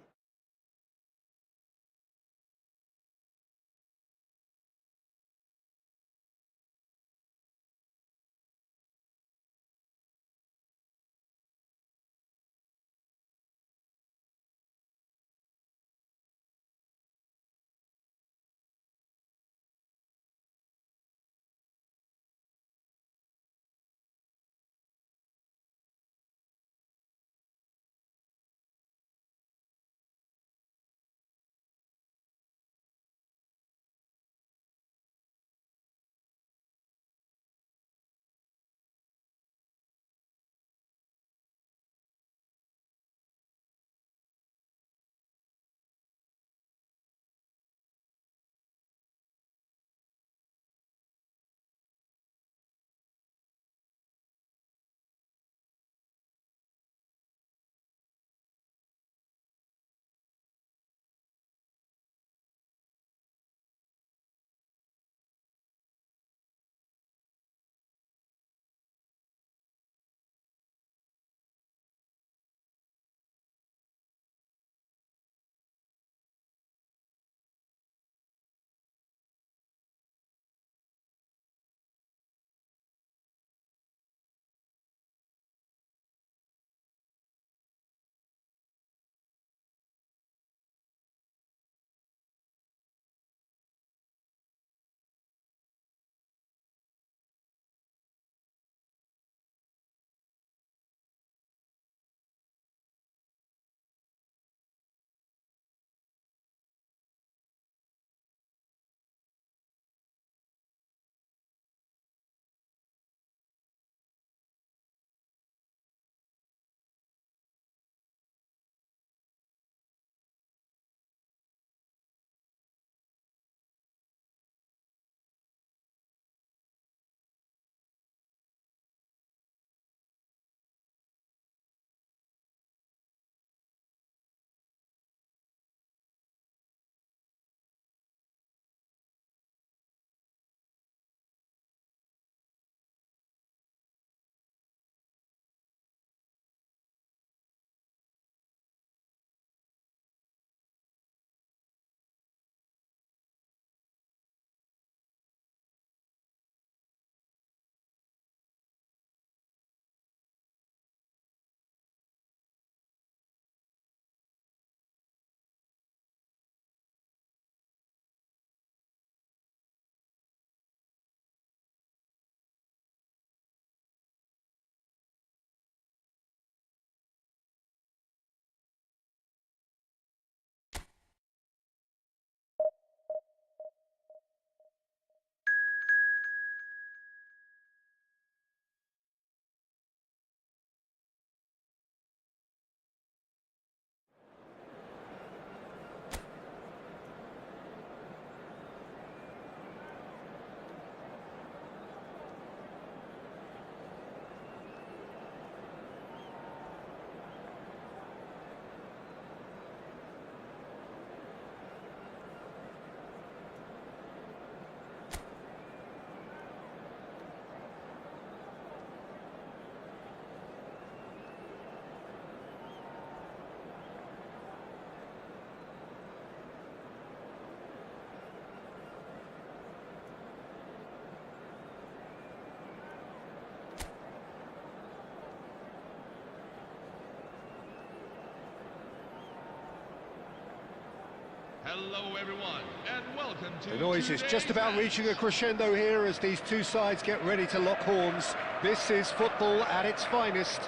Hello everyone, and welcome to The noise is just about match. reaching a crescendo here as these two sides get ready to lock horns. This is football at its finest.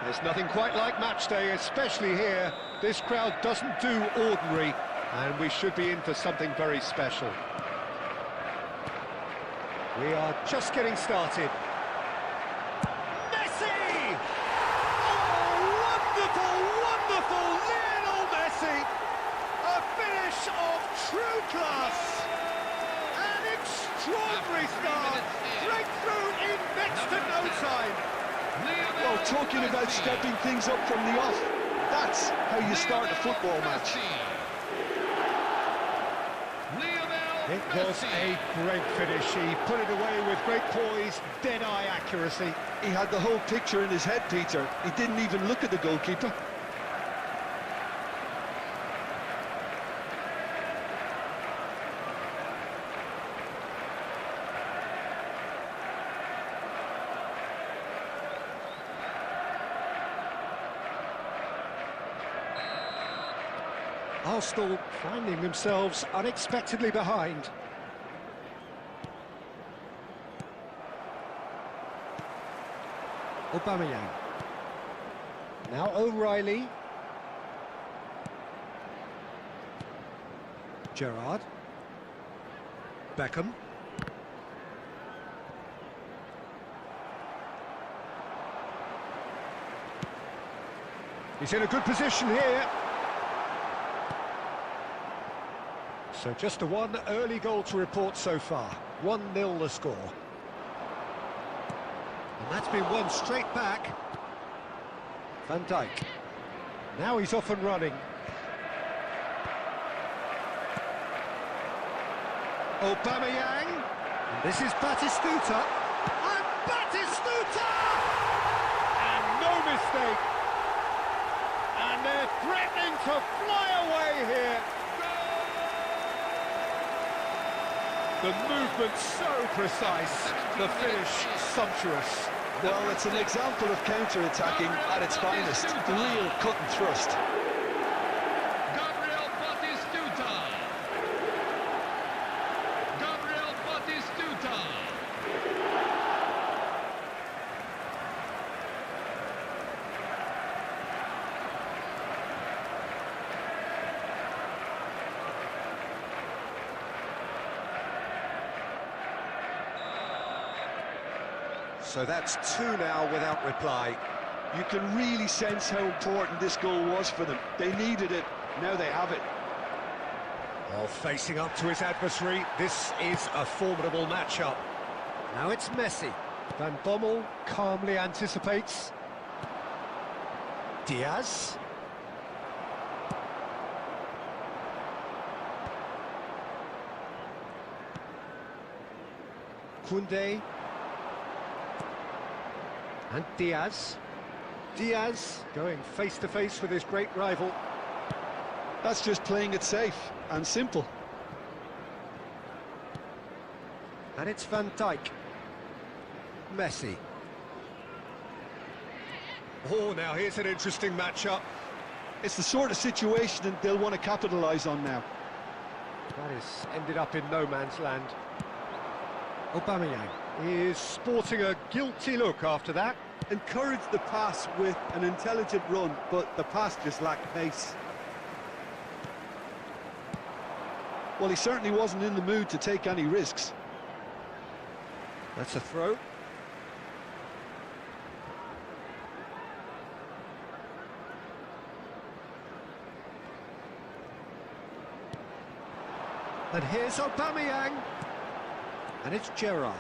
There's nothing quite like match day, especially here. This crowd doesn't do ordinary, and we should be in for something very special. We are just getting started. Messi! Oh, wonderful, wonderful Lionel Messi! A finish of true class! An extraordinary start! Breakthrough in next to no time! Well, talking about stepping things up from the off, that's how you start a football match. It was a great finish. He put it away with great poise, dead-eye accuracy. He had the whole picture in his head, Peter. He didn't even look at the goalkeeper. Arsenal finding themselves unexpectedly behind. Aubameyang. Now O'Reilly. Gerrard. Beckham. He's in a good position here. So just one early goal to report so far. 1-0 the score. And that's been won straight back. Van Dijk. Now he's off and running. Aubameyang. And this is Batistuta. And Batistuta! And no mistake. And they're threatening to fly away here. The movement so precise, the finish sumptuous. Well, it's an example of counter-attacking at its finest. Real cut and thrust. Gabriel Batistuta. Gabriel Batistuta. So that's 2 now without reply. You can really sense how important this goal was for them. They needed it, now they have it. Well, facing up to his adversary, this is a formidable matchup. Now it's Messi. Van Bommel calmly anticipates. Diaz. Koundé. And Diaz. Diaz going face-to-face with his great rival. That's just playing it safe and simple. And it's Van Dijk. Messi. Oh, now here's an interesting matchup. It's the sort of situation that they'll want to capitalise on now. That has ended up in no man's land. Aubameyang is sporting a guilty look after that. Encouraged the pass with an intelligent run, but the pass just lacked pace. Well, he certainly wasn't in the mood to take any risks. That's a throw. And here's Aubameyang. And it's Gerrard.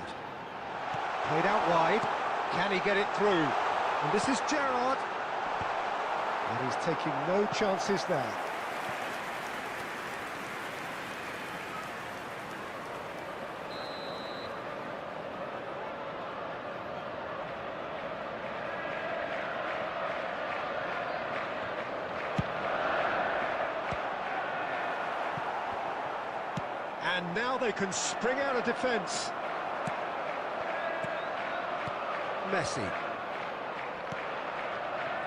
Played out wide. Can he get it through? And this is Gerrard. And he's taking no chances there. And now they can spring out of defence. Messi.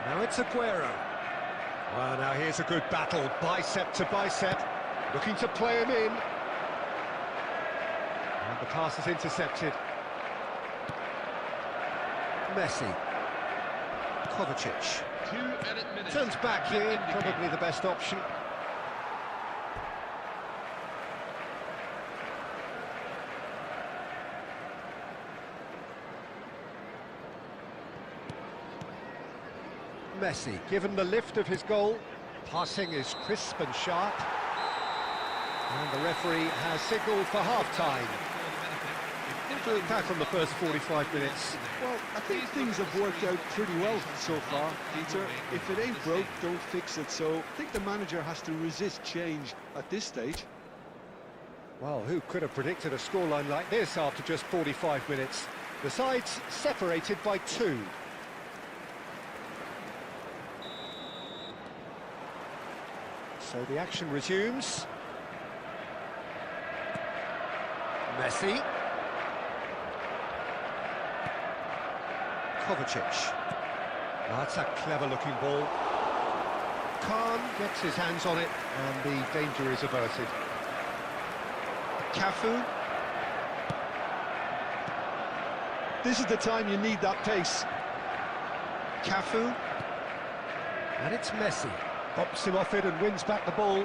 Now it's Aguero. Well, now here's a good battle, bicep to bicep, looking to play him in. And the pass is intercepted. Messi. Kovacic. 2 added minutes. Turns back here, probably the best option. Messi, given the lift of his goal, passing is crisp and sharp. And the referee has signalled for half-time. To look back on the first 45 minutes. Well, I think things have worked out pretty well so far, Peter. If it ain't broke, don't fix it. So I think the manager has to resist change at this stage. Well, who could have predicted a scoreline like this after just 45 minutes? The sides separated by 2. So the action resumes. Messi. Kovacic. That's a clever-looking ball. Khan gets his hands on it, and the danger is averted. Cafu. This is the time you need that pace. Cafu. And it's Messi. Bops him off it and wins back the ball.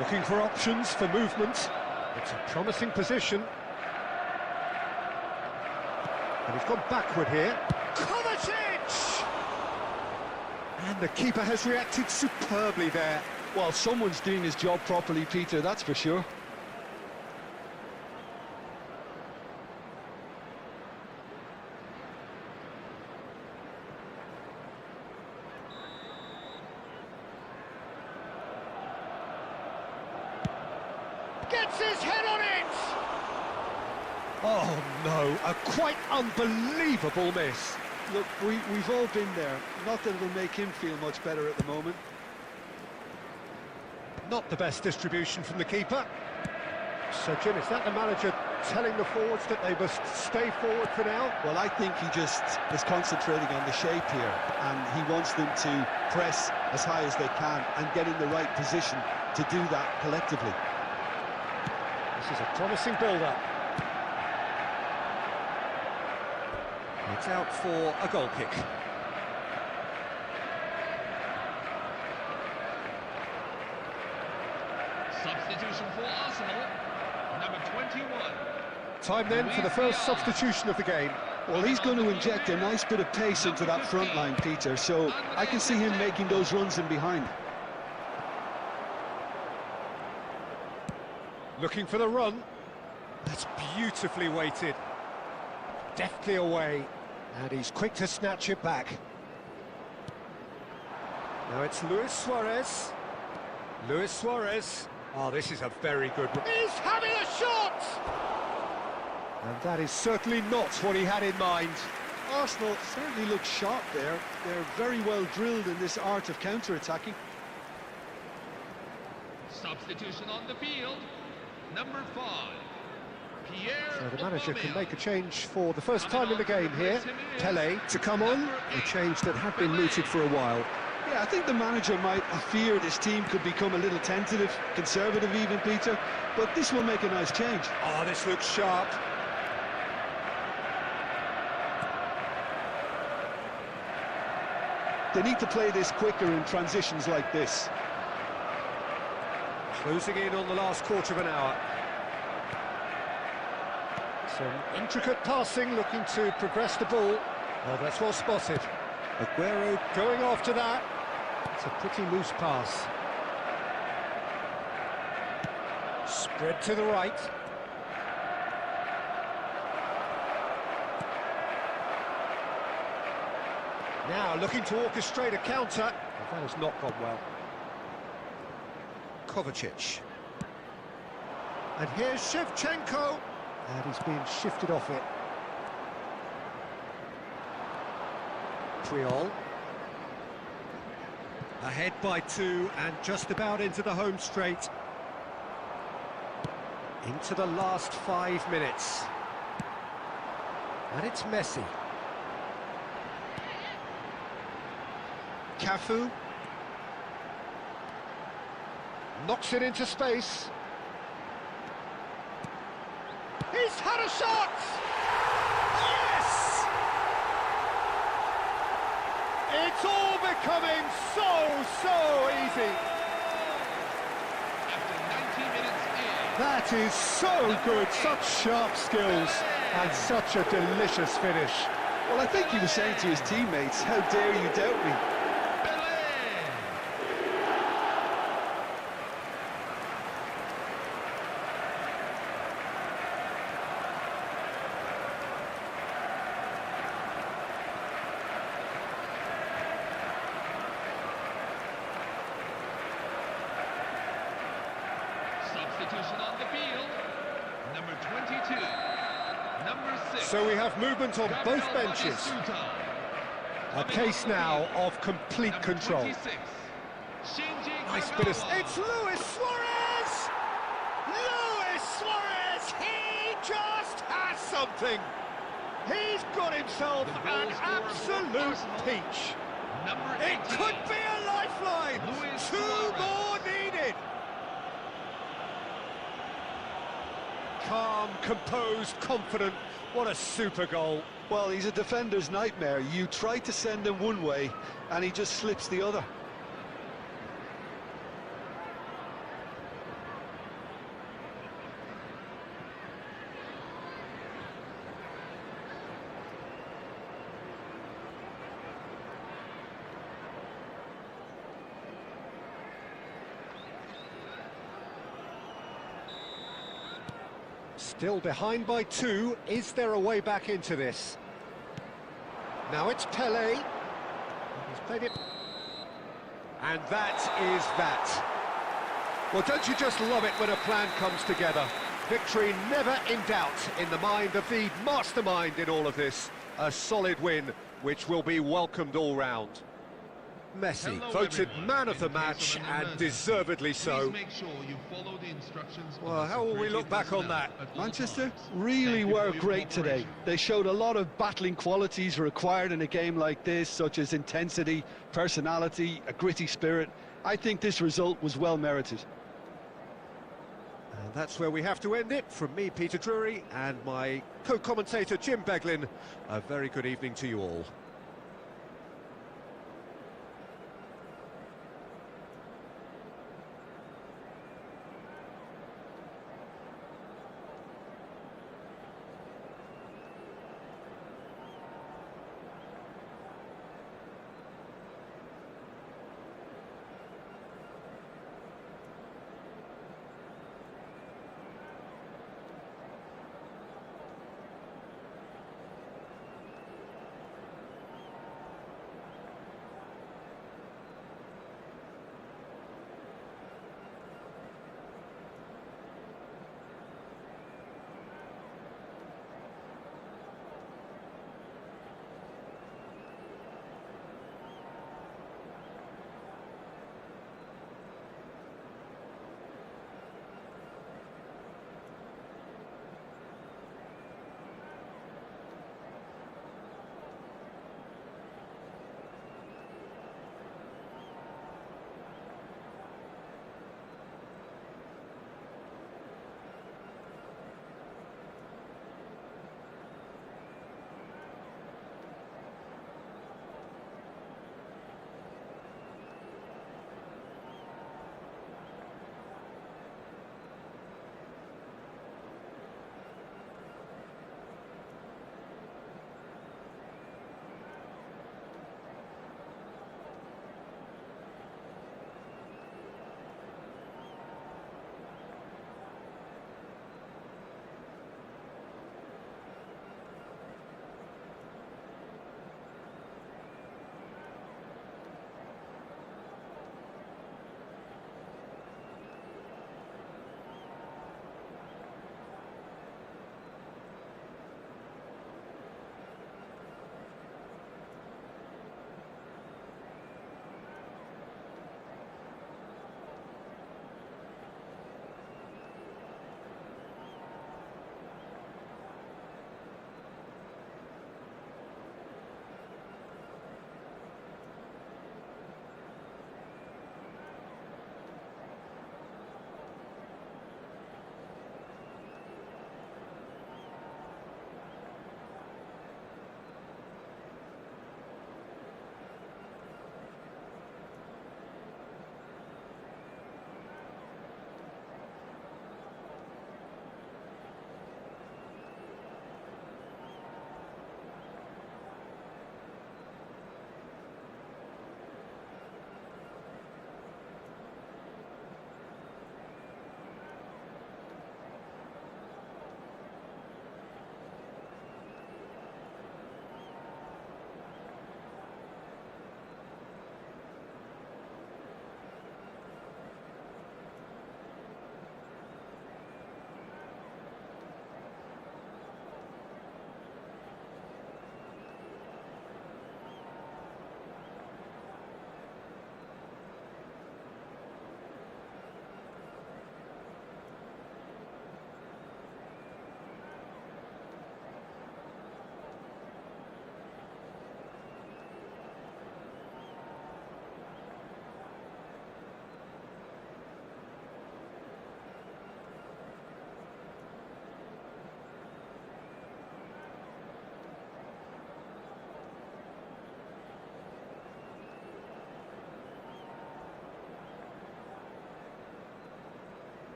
Looking for options for movement. It's a promising position. And he's gone backward here. Kovacic! And the keeper has reacted superbly there. Well, someone's doing his job properly, Peter, that's for sure. Gets his head on it! Oh no, a quite unbelievable miss. Look, we've all been there. Not that it'll make him feel much better at the moment. Not the best distribution from the keeper. So, Jim, is that the manager telling the forwards that they must stay forward for now? Well, I think he just is concentrating on the shape here, and he wants them to press as high as they can and get in the right position to do that collectively. This is a promising build-up. It's out for a goal kick. Substitution for Arsenal, number 21. Time then for the first substitution of the game. Well, he's going to inject a nice bit of pace into that front line, Peter, so I can see him making those runs in behind. Looking for the run. That's beautifully weighted. Deftly away. And he's quick to snatch it back. Now it's Luis Suarez. Luis Suarez. Oh, this is a very good run. He's having a shot! And that is certainly not what he had in mind. Arsenal certainly look sharp there. They're very well drilled in this art of counter-attacking. Substitution on the field, number 5. So the manager can make a change for the first time in the game here. Pele to come on, a change that had been mooted for a while. Yeah, I think the manager might have feared his team could become a little tentative, conservative even, Peter, but this will make a nice change. Oh, this looks sharp. They need to play this quicker in transitions like this. Closing in on the last quarter of an hour. Some intricate passing, looking to progress the ball. Oh, that's well spotted. Aguero going after that. It's a pretty loose pass. Spread to the right. Now looking to orchestrate a counter. But that has not gone well. Kovacic. And here's Shevchenko. And he's being shifted off it. Puyol. Ahead by 2 and just about into the home straight. Into the last 5 minutes. And it's Messi. Cafu. Knocks it into space. He's had a shot! Yes! It's all becoming so easy. After 90 minutes in. That is so good, such sharp skills, and such a delicious finish. Well, I think he was saying to his teammates, how dare you doubt me? Substitution on the field. Number 22. Number 6. So we have movement on both benches. A case now of complete control. Nice bit of... It's Luis Suarez! Luis Suarez! He just has something! He's got himself an absolute peach. It could be a lifeline! Two more needed! Calm, composed, confident. What a super goal. Well, he's a defender's nightmare. You try to send him one way, and he just slips the other. Still behind by 2. Is there a way back into this? Now it's Pelé. He's played it. And that is that. Well, don't you just love it when a plan comes together? Victory never in doubt in the mind of the mastermind in all of this. A solid win, which will be welcomed all round. Messi voted man of the match, and deservedly so. Make sure you follow the instructions. Well, how will we look back on that? Manchester really were great today. They showed a lot of battling qualities required in a game like this, such as intensity, personality, a gritty spirit. I think this result was well merited. And that's where we have to end it. From me, Peter Drury, and my co-commentator, Jim Beglin, a very good evening to you all.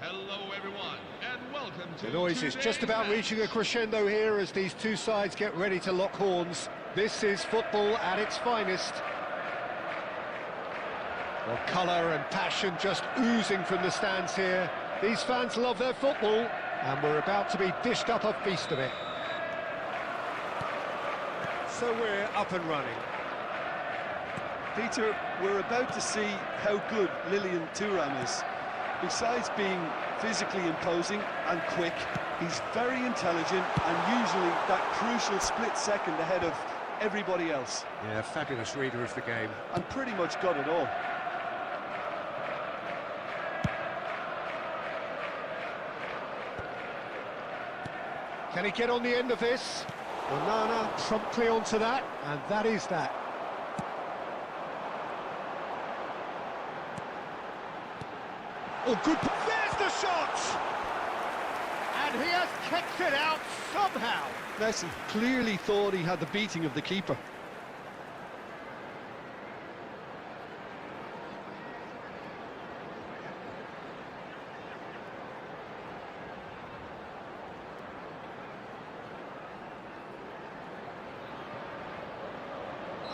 Hello everyone, and welcome to The noise is just about match. reaching a crescendo here as these two sides get ready to lock horns. This is football at its finest. Well, colour and passion just oozing from the stands here. These fans love their football, and we're about to be dished up a feast of it. So we're up and running. Peter, we're about to see how good Lilian Thuram is. Besides being physically imposing and quick, he's very intelligent and usually that crucial split second ahead of everybody else. Yeah, fabulous reader of the game. And pretty much got it all. Can he get on the end of this? Onana promptly onto that, and that is that. Oh, good. There's the shot! And he has kicked it out somehow. Messi clearly thought he had the beating of the keeper.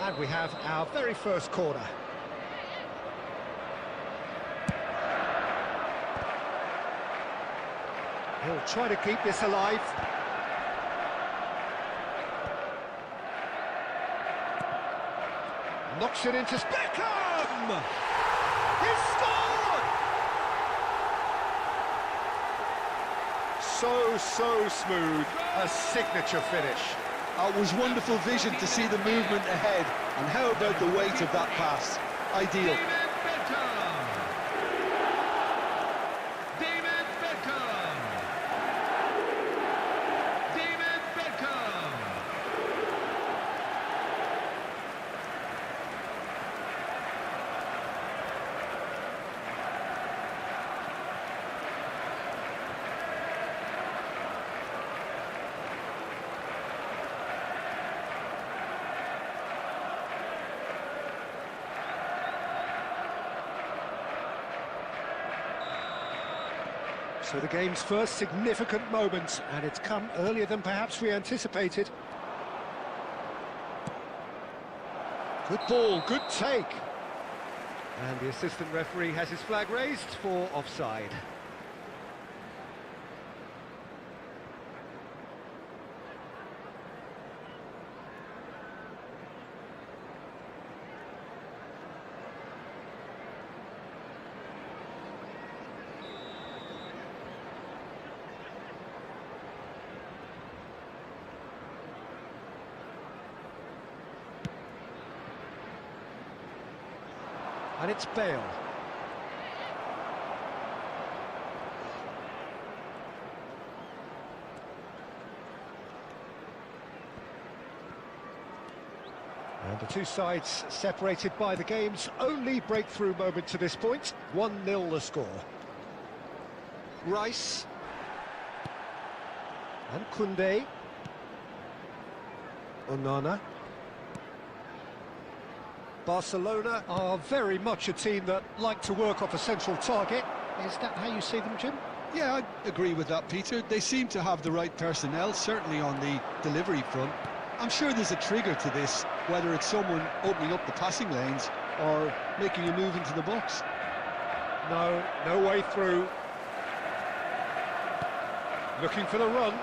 And we have our very first corner. He'll try to keep this alive. Knocks it into Beckham! He's scored! So smooth. A signature finish. It was wonderful vision to see the movement ahead. And how about the weight of that pass? Ideal. David Beckham! David Beckham! So the game's first significant moment, and it's come earlier than perhaps we anticipated. Good ball, good take. And the assistant referee has his flag raised for offside. And it's Bale. And the two sides separated by the game's only breakthrough moment to this point. 1-0 the score. Rice. And Koundé. Onana. Barcelona are very much a team that like to work off a central target. Is that how you see them, Jim? Yeah, I agree with that, Peter. They seem to have the right personnel, certainly on the delivery front. I'm sure there's a trigger to this, whether it's someone opening up the passing lanes or making a move into the box. No way through. Looking for the run.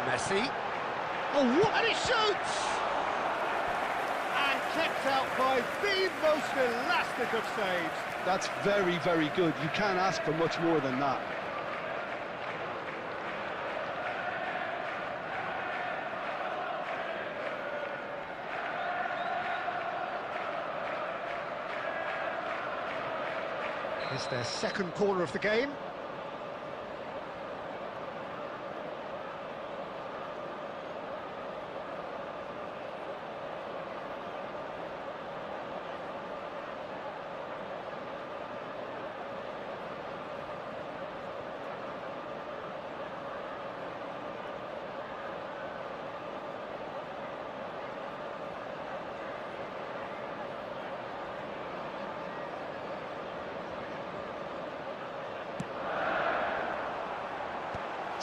Messi. Oh, what? And he shoots! And kept out by the most elastic of saves. That's very, very good. You can't ask for much more than that. It's their second corner of the game.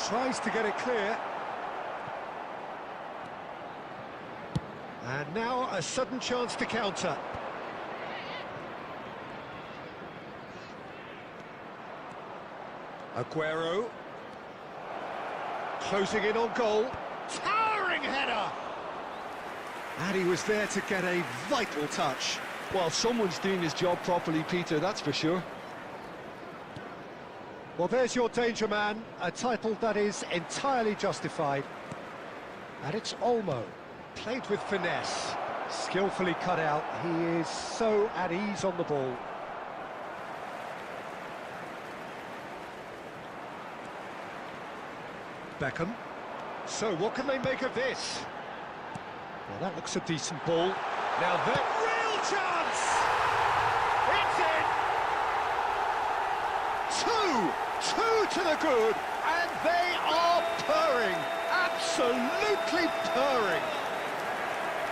Tries to get it clear. And now a sudden chance to counter. Aguero. Closing in on goal. Towering header! And he was there to get a vital touch. Well, someone's doing his job properly, Peter, that's for sure. Well, there's your danger man, a title that is entirely justified. And it's Olmo, played with finesse, skillfully cut out. He is so at ease on the ball. Beckham. So what can they make of this? Well, that looks a decent ball. Now the real chance! It's in! Two to the good, and they are purring, absolutely purring.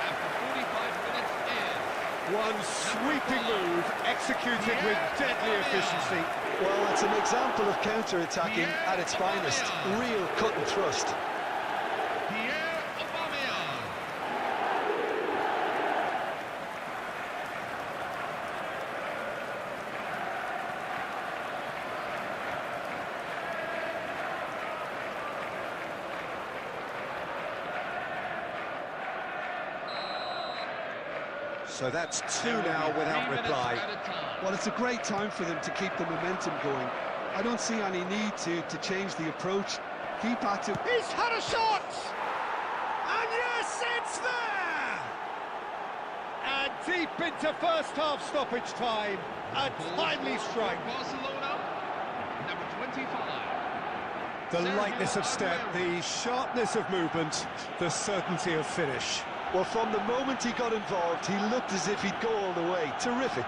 After 45 minutes in. One sweeping move, executed with deadly efficiency. Well, it's an example of counter-attacking at its finest. Real cut and thrust. So that's two now without reply. Well, it's a great time for them to keep the momentum going. I don't see any need to change the approach. Keep at it. He's had a shot! And yes, it's there! And deep into first half stoppage time, a timely strike. Barcelona, number 25. The lightness of step, the sharpness of movement, the certainty of finish. Well, from the moment he got involved, he looked as if he'd go all the way. Terrific.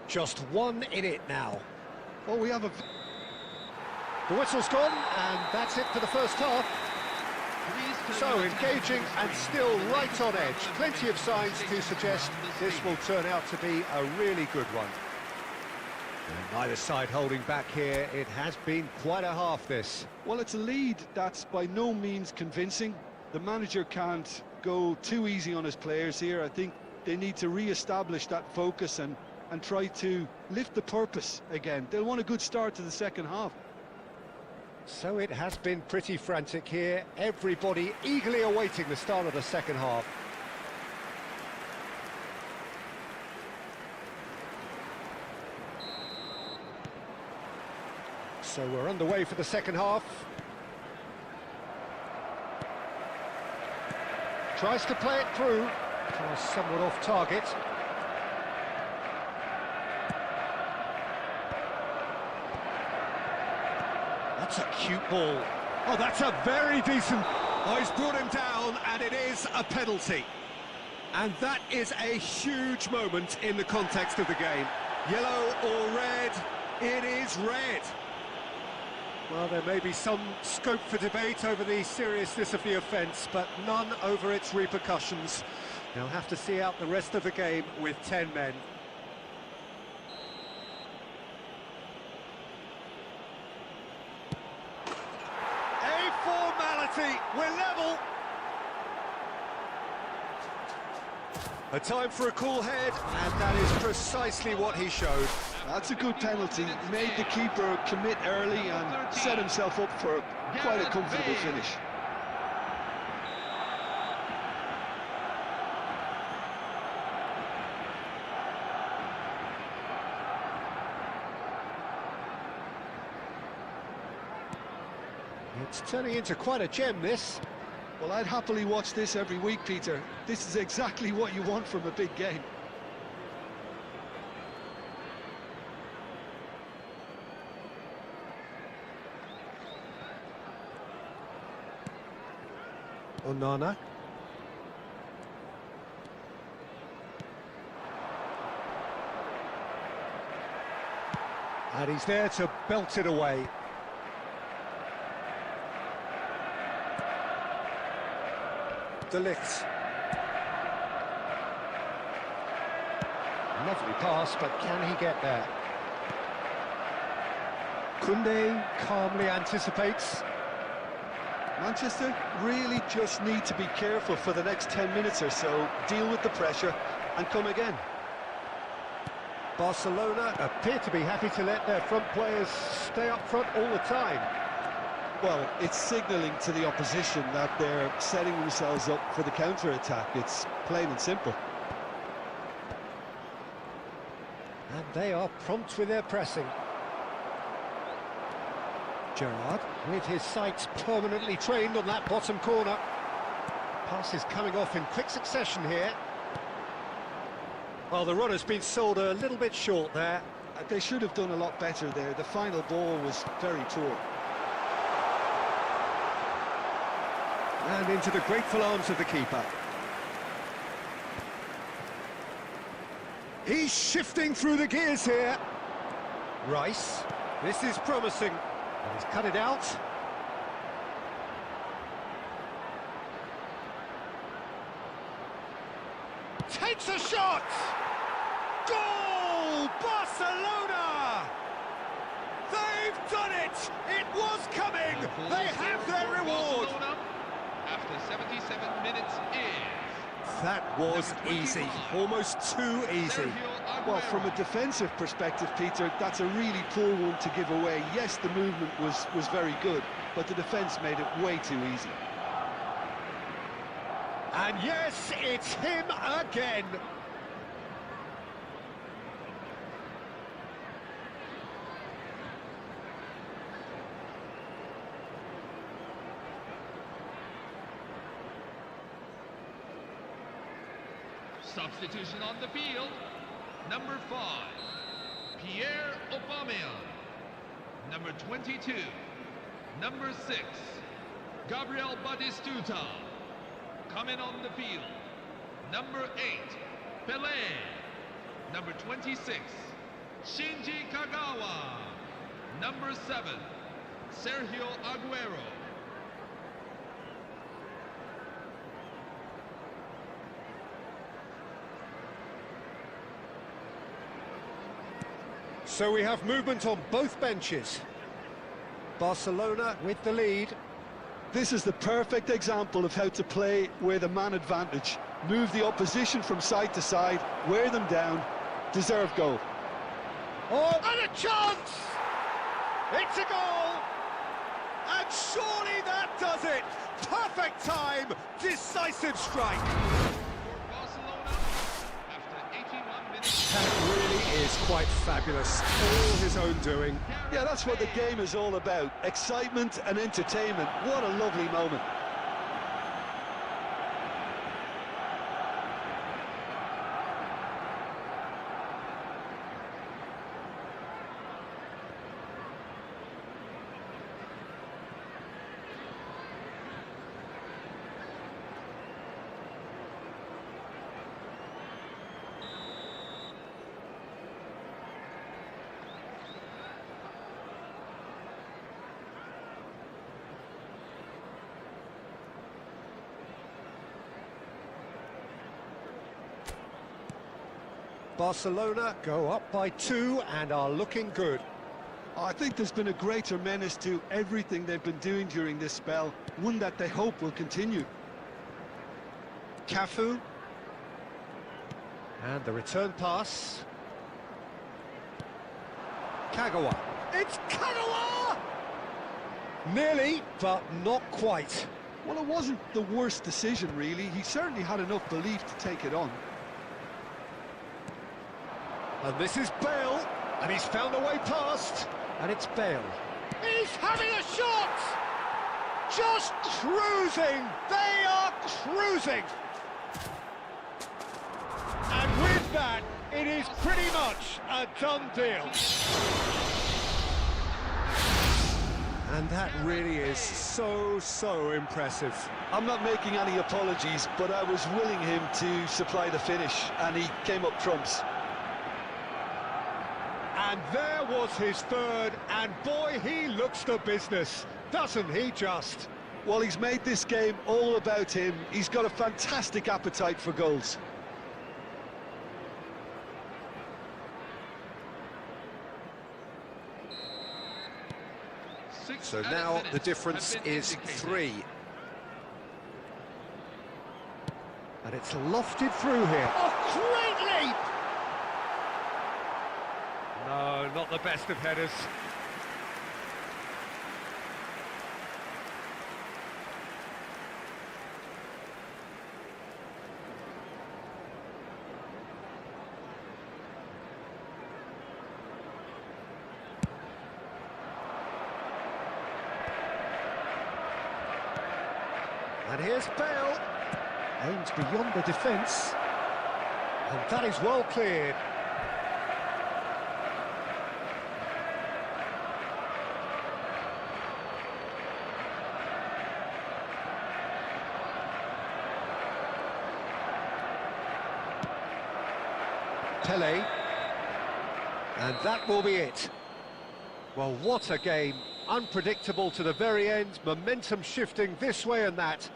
Just one in it now. Well, we have a... The whistle's gone, and that's it for the first half. So engaging and still right on edge. Plenty of signs to suggest this will turn out to be a really good one. And neither side holding back here. It has been quite a half, this. Well, it's a lead that's by no means convincing. The manager can't go too easy on his players here. I think they need to re-establish that focus and try to lift the purpose again. They'll want a good start to the second half. So it has been pretty frantic here. Everybody eagerly awaiting the start of the second half. So we're underway for the second half. Tries to play it through. Pass somewhat off target. That's a cute ball. Oh, that's a very decent... Oh, he's brought him down, and it is a penalty. And that is a huge moment in the context of the game. Yellow or red? It is red. Well, there may be some scope for debate over the seriousness of the offence, but none over its repercussions. They'll have to see out the rest of the game with 10 men. We're level. A time for a cool head, and that is precisely what he showed. That's a good penalty. Made the keeper commit early and set himself up for quite a comfortable finish. It's turning into quite a gem, this. Well, I'd happily watch this every week, Peter. This is exactly what you want from a big game. Onana. And he's there to belt it away. De Ligt. Lovely pass, but can he get there? Koundé calmly anticipates. Manchester really just need to be careful for the next 10 minutes or so, deal with the pressure and come again. Barcelona appear to be happy to let their front players stay up front all the time. Well, it's signalling to the opposition that they're setting themselves up for the counter-attack. It's plain and simple. And they are prompt with their pressing. Gerrard, with his sights permanently trained on that bottom corner. Passes coming off in quick succession here. Well, the run has been sold a little bit short there. They should have done a lot better there. The final ball was very poor. And into the grateful arms of the keeper. He's shifting through the gears here. Rice, this is promising. And he's cut it out. Takes a shot! Goal! Barcelona! They've done it! It was coming! They have their reward! After 77 minutes is... That was easy, almost too easy. Well, from a defensive perspective, Peter, that's a really poor one to give away. Yes, the movement was very good, but the defence made it way too easy. And yes, it's him again. Substitution on the field. Number 5, Pierre Aubameyang. Number 22, number 6, Gabriel Batistuta. Coming on the field. Number 8, Pelé. Number 26, Shinji Kagawa. Number 7, Sergio Aguero. So we have movement on both benches. Barcelona with the lead. This is the perfect example of how to play with a man advantage. Move the opposition from side to side, wear them down, deserve goal. Oh, and a chance! It's a goal! And surely that does it! Perfect time, decisive strike. For Barcelona, after 81 minutes... That really is quite fabulous, all his own doing. Yeah, that's what the game is all about. Excitement and entertainment. What a lovely moment. Barcelona go up by 2 and are looking good. I think there's been a greater menace to everything they've been doing during this spell, one that they hope will continue. Cafu. And the return pass. Kagawa. It's Kagawa! Nearly, but not quite. Well, it wasn't the worst decision, really. He certainly had enough belief to take it on. And this is Bale, and he's found a way past, and it's Bale. He's having a shot! just cruising. They are cruising. And with that, it is pretty much a done deal. And that really is so impressive. I'm not making any apologies, but I was willing him to supply the finish, and he came up trumps. And there was his third, and boy, he looks the business, doesn't he just? Well, he's made this game all about him. He's got a fantastic appetite for goals. So now the difference is 3. And it's lofted through here. Oh, great leap! No, not the best of headers. And here's Bale, aims beyond the defence, and that is well cleared. Pele, and that will be it. Well, what a game, unpredictable to the very end, momentum shifting this way and that.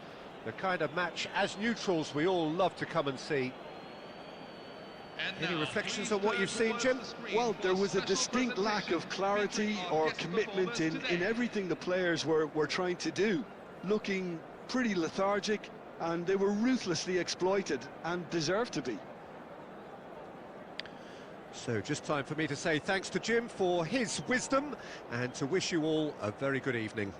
The kind of match, as neutrals, we all love to come and see. Any reflections on what you've seen, Jim? Well, there was a distinct lack of clarity or commitment in everything the players were trying to do. Looking pretty lethargic, and they were ruthlessly exploited, and deserved to be. So just time for me to say thanks to Jim for his wisdom, and to wish you all a very good evening.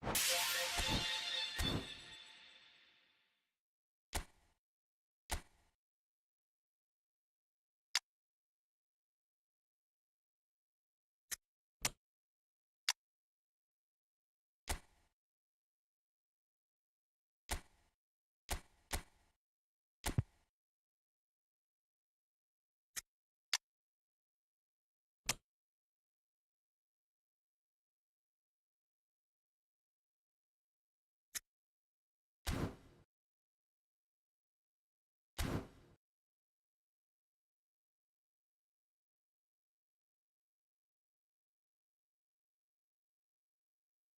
Simons.